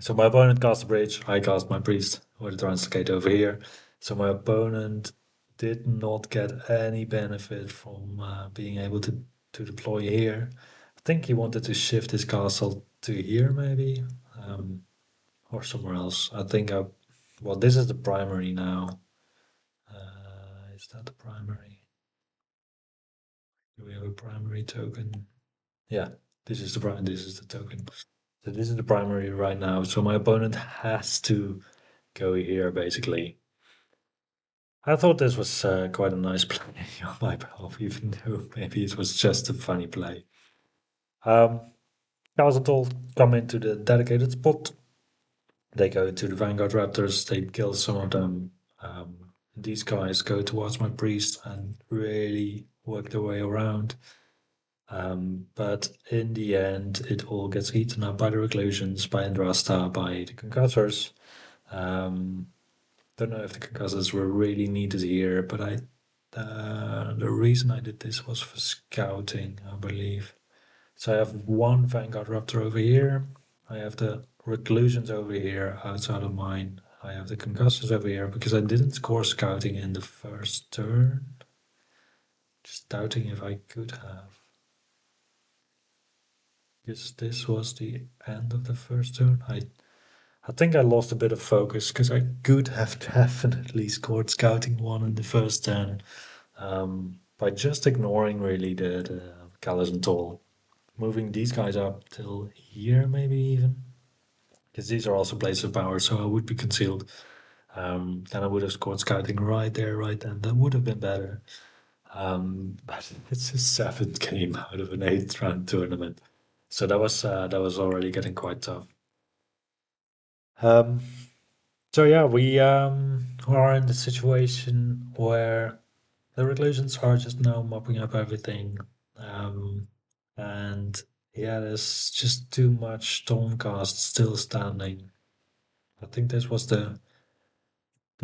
Speaker 1: So my opponent cast the bridge, I cast my priest with the Translocate over here. So my opponent did not get any benefit from being able to deploy here. I think he wanted to shift his castle to here maybe, or somewhere else. I think well, this is the primary now. Is that the primary? Do we have a primary token? Yeah, this is the token. So this is the primary right now. So my opponent has to go here basically. I thought this was quite a nice play on my behalf, even though maybe it was just a funny play. Castle come into the dedicated spot. They go to the Vanguard Raptors, they kill some of them. These guys go towards my priest and really work their way around. But in the end, it all gets eaten up by the Reclusions, by Andrasta, by the Concussors. Don't know if the concussors were really needed here, but the reason I did this was for scouting, I believe. So I have one Vanguard Raptor over here. I have the Reclusions over here outside of mine. I have the concussors over here because I didn't score scouting in the first turn. Just doubting if I could have. Because this was the end of the first turn. I think I lost a bit of focus because I could have definitely scored scouting 1 in the first turn by just ignoring really the Callis and Toll. Moving these guys up till here, maybe even. Because these are also places of power, so I would be concealed. Then I would have scored scouting right there, right then. That would have been better. But it's a seventh game out of an eighth round tournament, so that was already getting quite tough. Um, so yeah, we are in the situation where the reclusions are just now mopping up everything, um, and yeah, there's just too much Stormcast still standing. I think this was the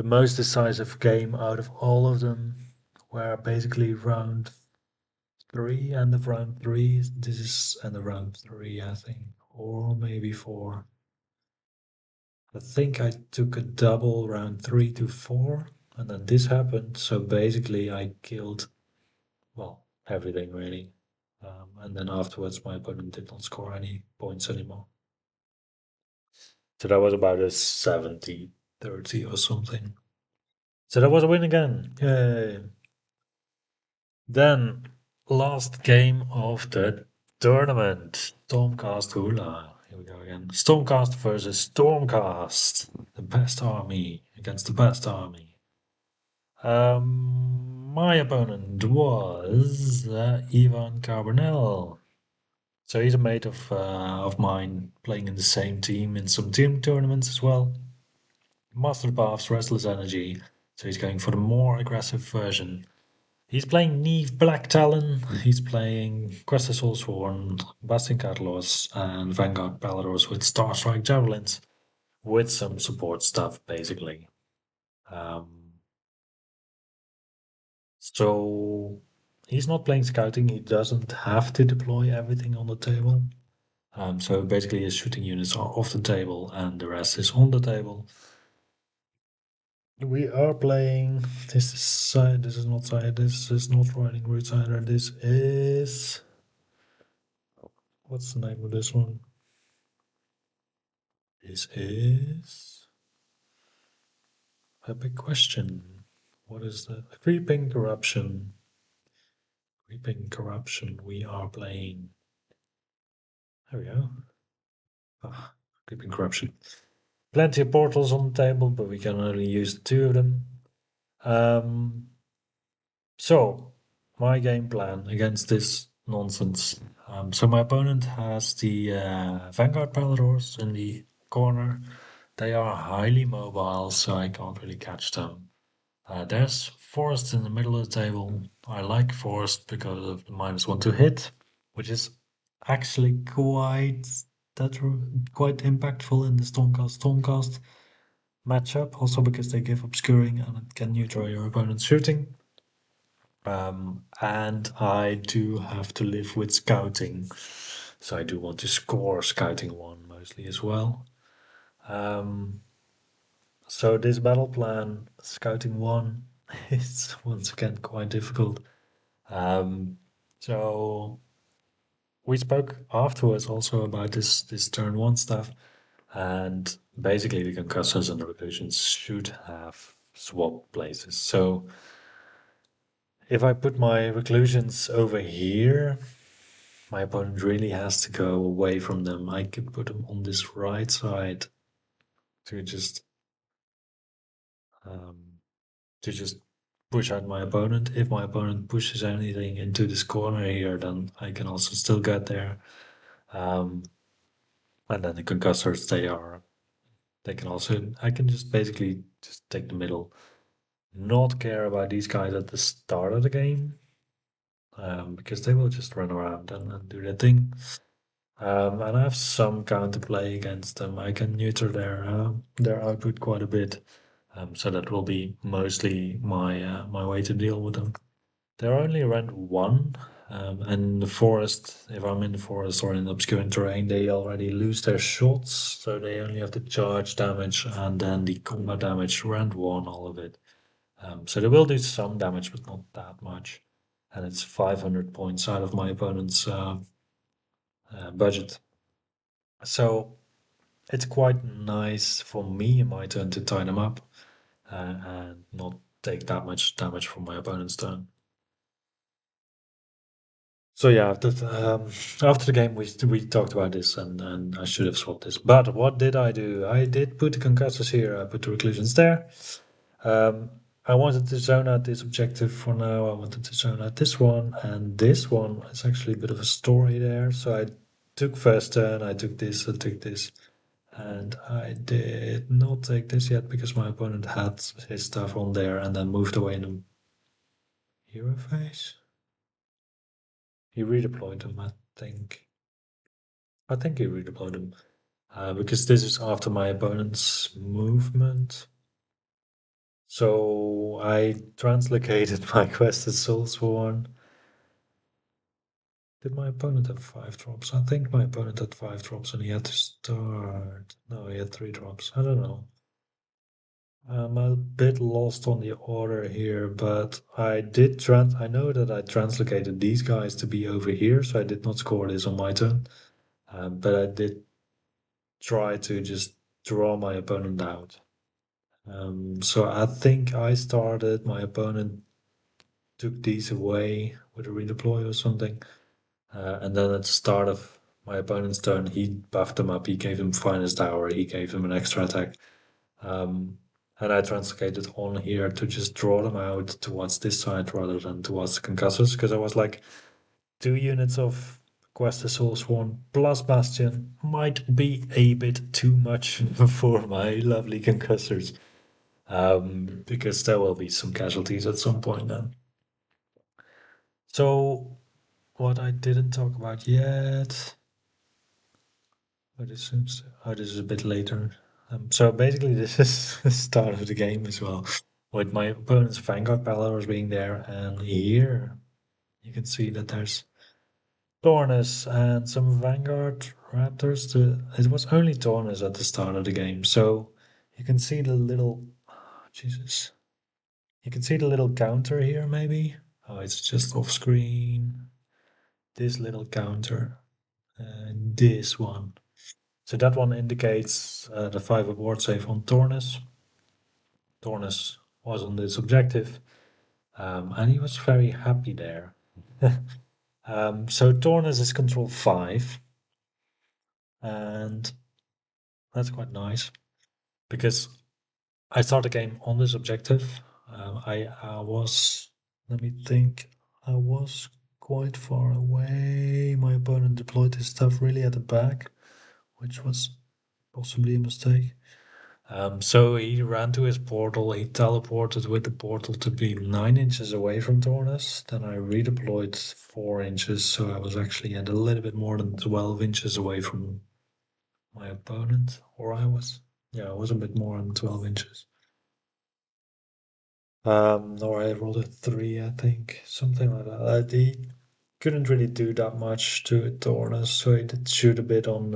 Speaker 1: most decisive game out of all of them, where basically round three, end of round three, this is end of round three, I think, or maybe four. I think I took a double round three to four, and then this happened. So basically, I killed, well, everything really. And then afterwards, my opponent did not score any points anymore. So that was about a 70-30 or something. So that was a win again. Yay. Then, last game of the tournament Stormcast Hula. Here we go again. Stormcast versus Stormcast. The best army against the best army. My opponent was Ivan Carbonell. So he's a mate of mine, playing in the same team in some team tournaments as well. Master Paths, Restless Energy. So he's going for the more aggressive version. He's playing Neve Black Talon. He's playing Quest of Soulsworn, Bastion Catalos, and Vanguard Paladors with Starstrike Javelins, with some support stuff basically. Um, so he's not playing scouting. He doesn't have to deploy everything on the table. So basically, his shooting units are off the table, and the rest is on the table. We are playing. This is side. This is not side. This is not riding route either. This is. What's the name of this one? This is a big question. What is the creeping corruption? Creeping corruption. We are playing. There we go. Ah, creeping corruption. Plenty of portals on the table, but we can only use two of them. Um, so, my game plan against this nonsense. So my opponent has the Vanguard Paladors in the corner. They are highly mobile, so I can't really catch them. There's Forest in the middle of the table. I like Forest because of the -1 to hit, which is actually quite impactful in the Stormcast matchup. Also because they give obscuring and it can neutral your opponent's shooting. And I do have to live with scouting, so I do want to score scouting one mostly as well. Um, so this battle plan, scouting one, is once again quite difficult. Um, so we spoke afterwards also about this turn one stuff, and basically the concussors and the reclusions should have swap places. So if I put my reclusions over here, my opponent really has to go away from them. I could put them on this right side to just um, to just push out my opponent. If my opponent pushes anything into this corner here, then I can also still get there. Um, and then the concussors, they can also, I can just basically just take the middle, not care about these guys at the start of the game, because they will just run around and do their thing. And I have some counterplay against them. I can neuter their output quite a bit, so that will be mostly my way to deal with them. They're only around one, and in the forest, if I'm in the forest or in obscuring terrain, they already lose their shots, so they only have the charge damage and then the combat damage, round one, all of it. So they will do some damage, but not that much. And it's 500 points out of my opponent's budget. So it's quite nice for me in my turn to tie them up and not take that much damage from my opponent's turn. So yeah, after the game we talked about this and I should have swapped this. But what did I do? I did put the concussors here. I put the reclusions there. Um, I wanted to zone out this objective for now. I wanted to zone out this one, and this one is actually a bit of a story there. So I took first turn, I took this, I took this, and I did not take this yet because my opponent had his stuff on there and then moved away in the hero phase. He redeployed them, I think. I think he redeployed them because this is after my opponent's movement. So I translocated my Quested Soulsworn. Did my opponent have 5 drops? I think my opponent had 5 drops and he had to start. No, he had 3 drops. I don't know. I'm a bit lost on the order here, but I know that I translocated these guys to be over here, so I did not score this on my turn. But I did try to just draw my opponent out. So I think I started, my opponent took these away with a redeploy or something. And then at the start of my opponent's turn, he buffed him up, he gave him Finest Hour, he gave him an extra attack. And I translocated on here to just draw them out towards this side rather than towards the concussors, because I was like, 2 units of Quest Soulsworn plus Bastion might be a bit too much for my lovely concussors. Because there will be some casualties at some point then. So, what I didn't talk about yet. This is a bit later. So basically, this is the start of the game as well, with my opponent's Vanguard Paladors being there, and here you can see that there's Tornus and some Vanguard Raptors. It was only Tornus at the start of the game, so you can see the little. Oh, Jesus. You can see the little counter here, maybe. Oh, it's just off screen. This little counter. And this one. So that one indicates the 5 award save on Tornus. Tornus was on this objective, and he was very happy there. So Tornus is control 5, and that's quite nice because I start the game on this objective. I was, let me think, I was quite far away. My opponent deployed his stuff really at the back, which was possibly a mistake. So he ran to his portal, he teleported with the portal to be 9 inches away from Tornus. Then I redeployed 4 inches, so I was actually at a little bit more than 12 inches away from my opponent. Or I was a bit more than 12 inches. Or I rolled a 3, I think, something like that. He couldn't really do that much to Tornus, so he did shoot a bit on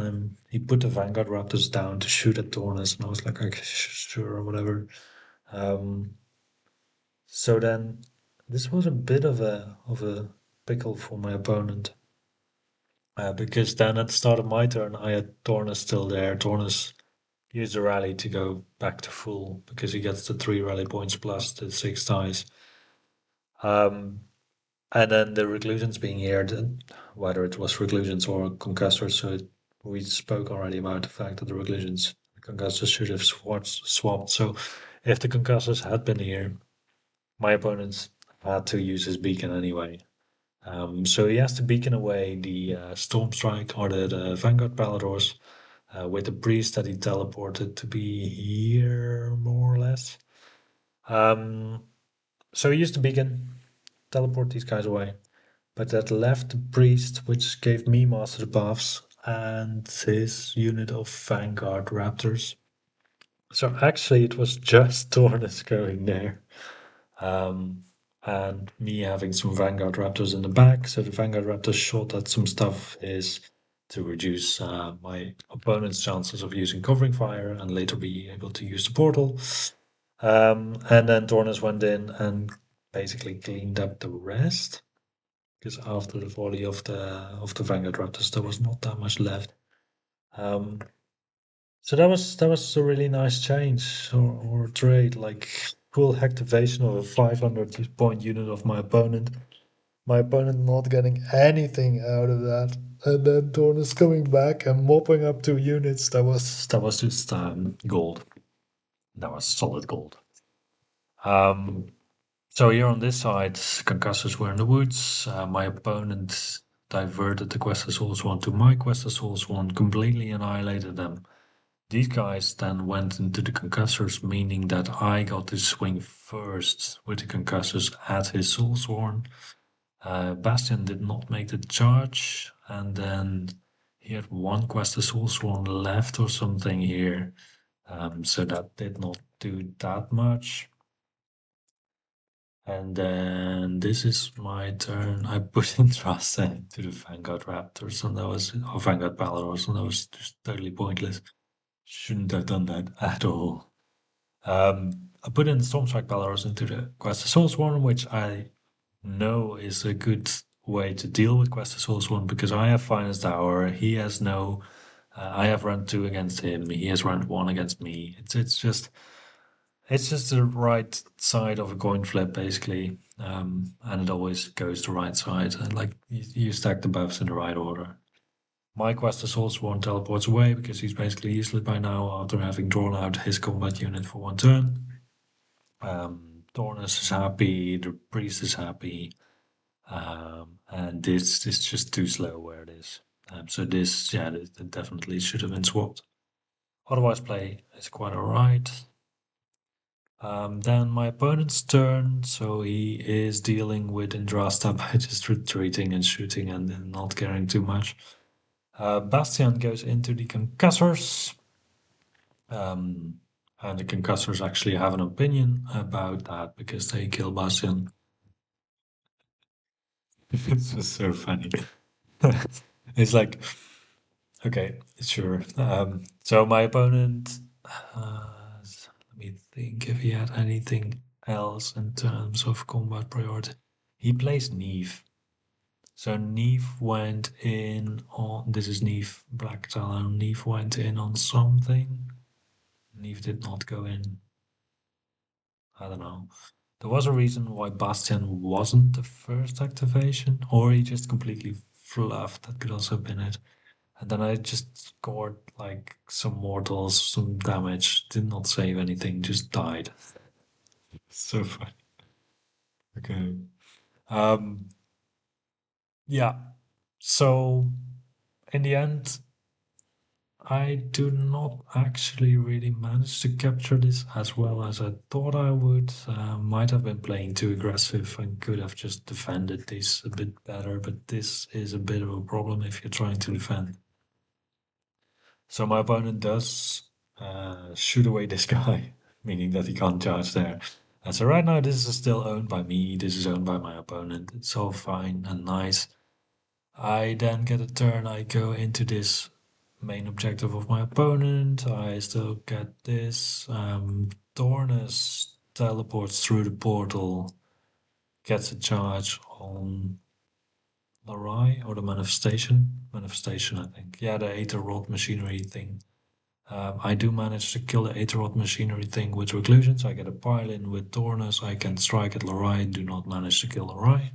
Speaker 1: him. He put the Vanguard Raptors down to shoot at Tornus, and I was like, okay, sure, or whatever. So then, this was a bit of a pickle for my opponent, because then at the start of my turn, I had Tornus still there. Tornus used the rally to go back to full because he gets the 3 rally points plus the 6 dice. Um, And then the reclusions being here, whether it was reclusions or concussors, so we spoke already about the fact that the reclusions, the concussors should have swapped. So if the concussors had been here, my opponents had to use his beacon anyway. So he has to beacon away the Storm Strike or the Vanguard Paladors with the priest that he teleported to be here, more or less. So he used the beacon, teleport these guys away. But that left the priest, which gave me master buffs and his unit of Vanguard Raptors. So actually, it was just Tornus going there, and me having some Vanguard Raptors in the back. So the Vanguard Raptors shot at some stuff is to reduce my opponent's chances of using covering fire and later be able to use the portal. And then Tornus went in and basically cleaned up the rest because after the volley of the Vanguard Raptors, there was not that much left. Um, so that was a really nice change or trade, like full activation of a 500 point unit of my opponent. My opponent not getting anything out of that, and then Tornus coming back and mopping up 2 units. That was just gold. That was solid gold. Um, so here on this side, concussors were in the woods. My opponent diverted the Quest Souls one to my Quest Souls one, completely annihilated them. These guys then went into the concussors, meaning that I got to swing first with the concussors at his Soulsworn. Bastion did not make the charge, and then he had one Quest Soulsworn left or something here, so that did not do that much. And then this is my turn. I put in Trust into the Vanguard Raptors, and that was, or Vanguard Paladors, and that was just totally pointless. Shouldn't have done that at all. I put in Stormstrike Paladors into the Quest of Soulsworn, which I know is a good way to deal with Quest of Soulsworn because I have Finest Hour, he has no. I have run 2 against him, he has run 1 against me. It's just the right side of a coin flip, basically, and it always goes the right side. And like you stack the buffs in the right order. My Quest of Soulsworn teleports away because he's basically useless by now after having drawn out his combat unit for 1 turn. Tornus is happy, the priest is happy, and this is just too slow where it is. So this, yeah, this definitely should have been swapped. Otherwise, play is quite alright. Then my opponent's turn, so he is dealing with Indrasta by just retreating and shooting and then not caring too much. Bastian goes into the concussors, and the concussors actually have an opinion about that because they kill Bastian. This was so funny. It's like, okay, sure. So my opponent, let me think if he had anything else in terms of combat priority. He plays Neve. So Neve went in on, this is Neve Black Talon. Neve went in on something. Neve did not go in. I don't know. There was a reason why Bastion wasn't the first activation, or he just completely fluffed. That could also have been it. And then I just scored like some mortals, some damage, did not save anything, just died. So funny. Okay. Um, yeah. So in the end, I do not actually really manage to capture this as well as I thought I would. Might have been playing too aggressive and could have just defended this a bit better, but this is a bit of a problem if you're trying to defend. So my opponent does shoot away this guy, meaning that he can't charge there. And so right now this is still owned by me, this is owned by my opponent. It's all fine and nice. I then get a turn, I go into this main objective of my opponent. I still get this. Dornus teleports through the portal, gets a charge on Larai or the manifestation. Manifestation, I think. Yeah, the Aether Rod machinery thing. I do manage to kill the Aether Rod machinery thing with Reclusions. I get a pile in with Dornus. I can strike at Larai, do not manage to kill Larai.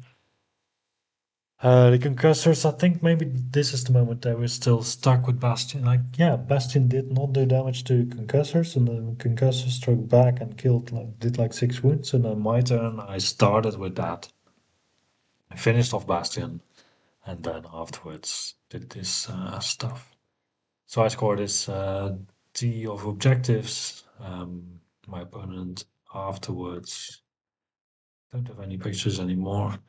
Speaker 1: The concussors, I think maybe this is the moment they were still stuck with Bastion. Like, yeah, Bastion did not do damage to concussors, and the concussors struck back and killed, like, did like 6 wounds. And on my turn, I started with that. I finished off Bastion, and then afterwards did this stuff. So I scored this T of objectives. My opponent afterwards don't have any pictures anymore.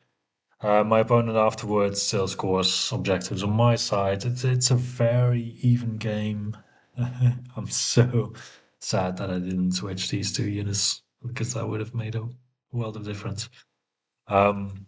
Speaker 1: My opponent afterwards still scores objectives on my side. It's a very even game. I'm so sad that I didn't switch these 2 units because that would have made a world of difference. Um,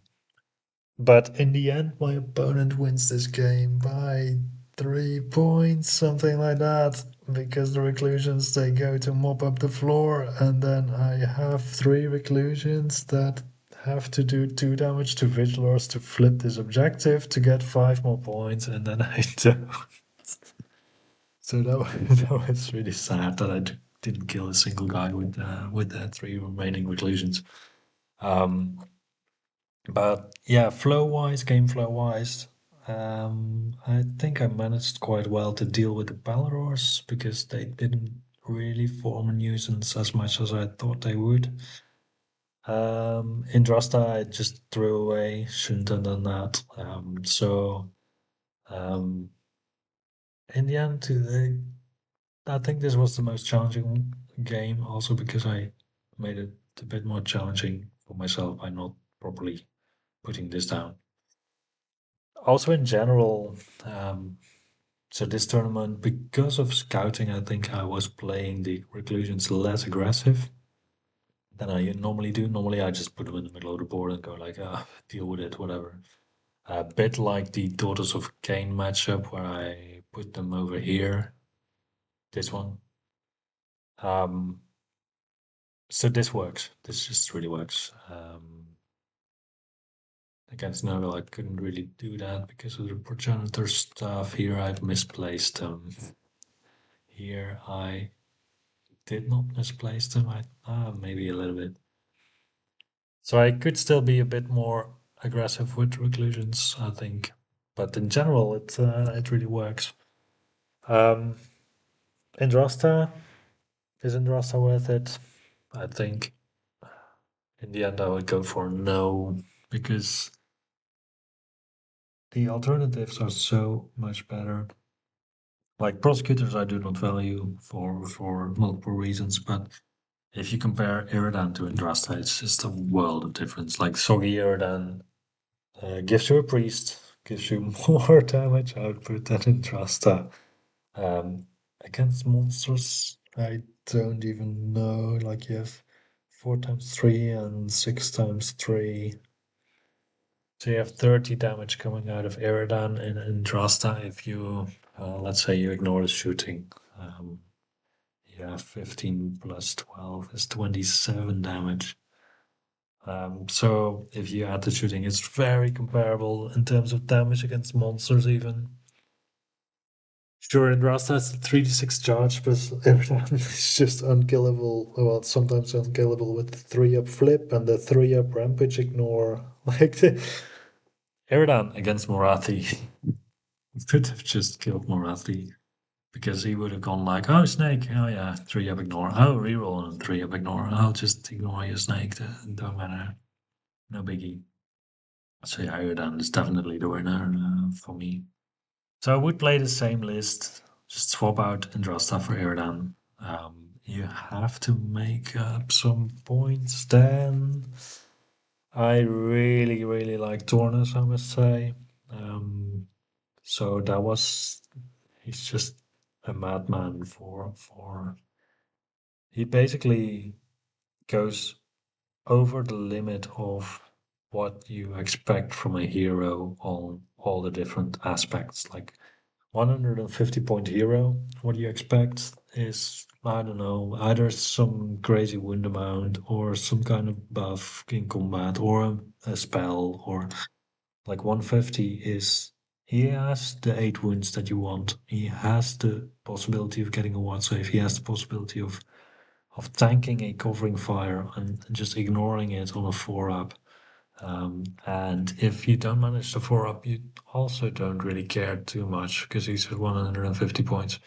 Speaker 1: but in the end, my opponent wins this game by 3 points, something like that, because the reclusions they go to mop up the floor, and then I have 3 reclusions that have to do 2 damage to vigilors to flip this objective to get 5 more points, and then I don't. So that was really sad that I didn't kill a single guy with the 3 remaining reclusions. Um, but yeah, flow wise, game flow wise, I think I managed quite well to deal with the Balrors because they didn't really form a nuisance as much as I thought they would. Indrasta, I just threw away. Shouldn't have done that. Um, in the end, I think this was the most challenging game, also because I made it a bit more challenging for myself by not properly putting this down. Also, in general, so this tournament, because of scouting, I think I was playing the reclusions less aggressive than I normally do. Normally, I just put them in the middle of the board and go like, deal with it, whatever. A bit like the Daughters of Cain matchup where I put them over here. This one. Um, so this works. This just really works. Against Nurgle, I couldn't really do that because of the progenitor stuff. Here, I've misplaced them. Here, I did not misplace them. Maybe a little bit. So I could still be a bit more aggressive with reclusions, I think. But in general, it really works. Um, Indrasta, is Indrasta worth it? I think in the end I would go for no, because the alternatives are so much better. Like prosecutors, I do not value for multiple reasons, but if you compare Iridan to Indrasta, it's just a world of difference. Like Soggy Iridan gives you a priest, gives you more damage output than Indrasta. Um, Against monsters, I don't even know. Like you have 4 times 3 and 6 times 3. So you have 30 damage coming out of Eridan and Andrasta if you, let's say, you ignore the shooting. Um, you have 15 plus 12 is 27 damage. So if you add the shooting, it's very comparable in terms of damage against monsters, even. Sure, Andrasta has the 3d6 charge, but Eridan is just unkillable. Well, sometimes unkillable with the 3-up flip and the 3-up rampage ignore. Like the Eridan against Morathi could have just killed Morathi because he would have gone like, oh, snake, oh yeah, 3-up ignore, oh, reroll and 3-up ignore, I'll just ignore your snake, don't matter, no biggie. So yeah, Eridan is definitely the winner for me. So I would play the same list, just swap out Andrasta for Eridan. You have to make up some points then. I really, really like Tornus, I must say. So that was he's just a madman for he basically goes over the limit of what you expect from a hero on all the different aspects. Like 150-point hero, what do you expect is, I don't know, either some crazy wound amount or some kind of buff in combat or a spell, or like 150 is he has the 8 wounds that you want. He has the possibility of getting a one save. He has the possibility of tanking a covering fire and just ignoring it on a 4-up. And if you don't manage the 4-up, you also don't really care too much because he's at 150 points.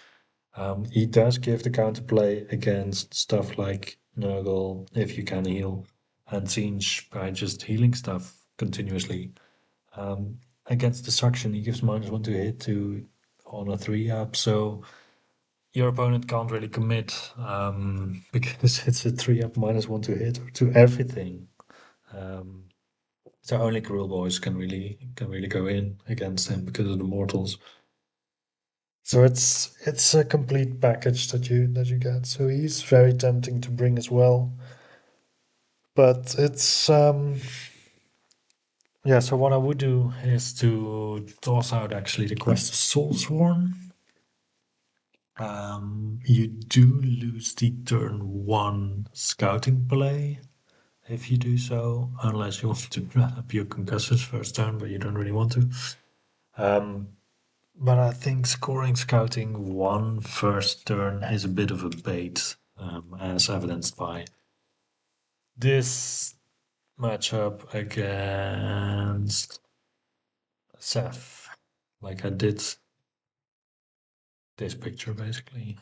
Speaker 1: He does give the counterplay against stuff like Nurgle, if you can heal, and Tzeentch by just healing stuff continuously. Against Destruction, he gives -1 to hit to on a 3-up, so your opponent can't really commit because it's a 3-up -1 to hit to everything. Um, so only Cruel Boys can really go in against him because of the mortals. So it's a complete package that you get. So he's very tempting to bring as well. But it's yeah, so what I would do is to toss out actually the quest of Soulsworn. You do lose the turn 1 scouting play if you do so, unless you want to run up your concussors first turn, but you don't really want to. Um, but I think scoring scouting 1 first turn is a bit of a bait, as evidenced by this matchup against Seth. Like I did this picture basically.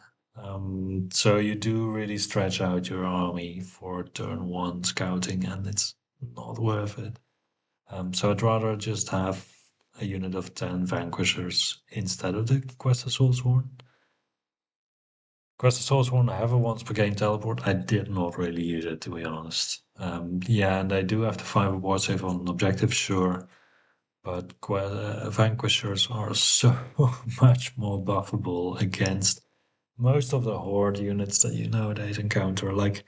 Speaker 1: So you do really stretch out your army for turn one scouting, and it's not worth it. So I'd rather just have a unit of 10 vanquishers instead of the Quest of Soulsworn. Quest of Soulsworn, I have a once per game teleport. I did not really use it, to be honest. Yeah, and I do have the 5 award save on objective, sure. But vanquishers are so much more buffable against most of the horde units that you nowadays encounter. Like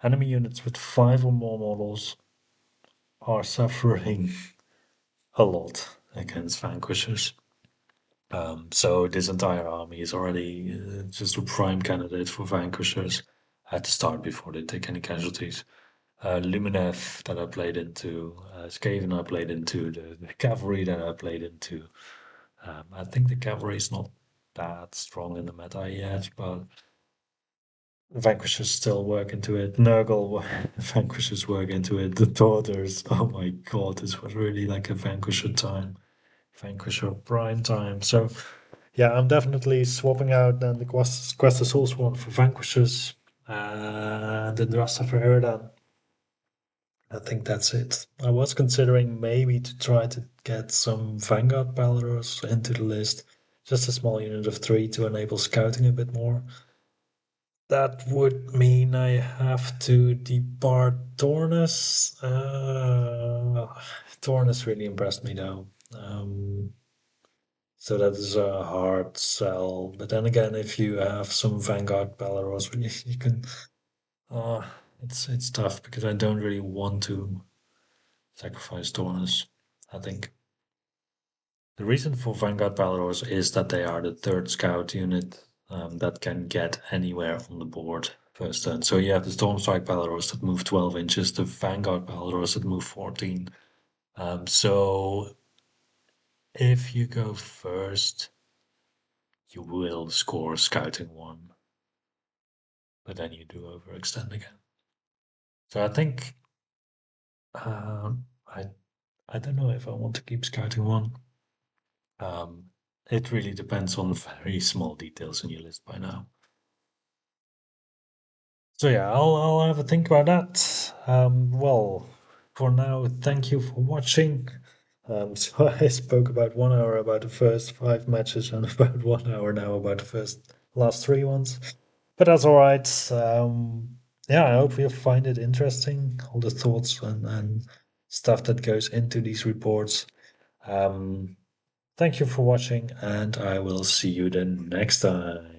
Speaker 1: enemy units with 5 or more models are suffering a lot against vanquishers. So this entire army is already just a prime candidate for vanquishers at the start before they take any casualties. Luminev that I played into, Skaven I played into, the cavalry that I played into. I think the cavalry is not that strong in the meta yet, but vanquishers still work into it. Nurgle vanquishers work into it. The daughters, oh my god, this was really like a vanquisher time. Vanquisher prime time. So yeah, I'm definitely swapping out then the Quest of Souls one for vanquishers and the rest of Eridan. I think that's it. I was considering maybe to try to get some Vanguard Balros into the list. Just a small unit of 3 to enable scouting a bit more. That would mean I have to depart Tornus. Tornus really impressed me though. So that is a hard sell. But then again, if you have some Vanguard Balros, you can. Uh, it's tough because I don't really want to sacrifice Tornus. I think the reason for Vanguard Balros is that they are the third scout unit that can get anywhere on the board first turn. So you have the Stormstrike Balros that move 12 inches, the Vanguard Balros that move 14. So if you go first, you will score scouting 1, but then you do overextend again. So I think um, I I don't know if I want to keep scouting 1. Um, it really depends on very small details in your list by now. So yeah, I'll have a think about that. Well, for now, thank you for watching. So I spoke about 1 hour about the first 5 matches and about 1 hour now about the last 3 ones. But that's all right. Yeah, I hope you find it interesting, all the thoughts and stuff that goes into these reports. Um, Thank you for watching, and I will see you the next time.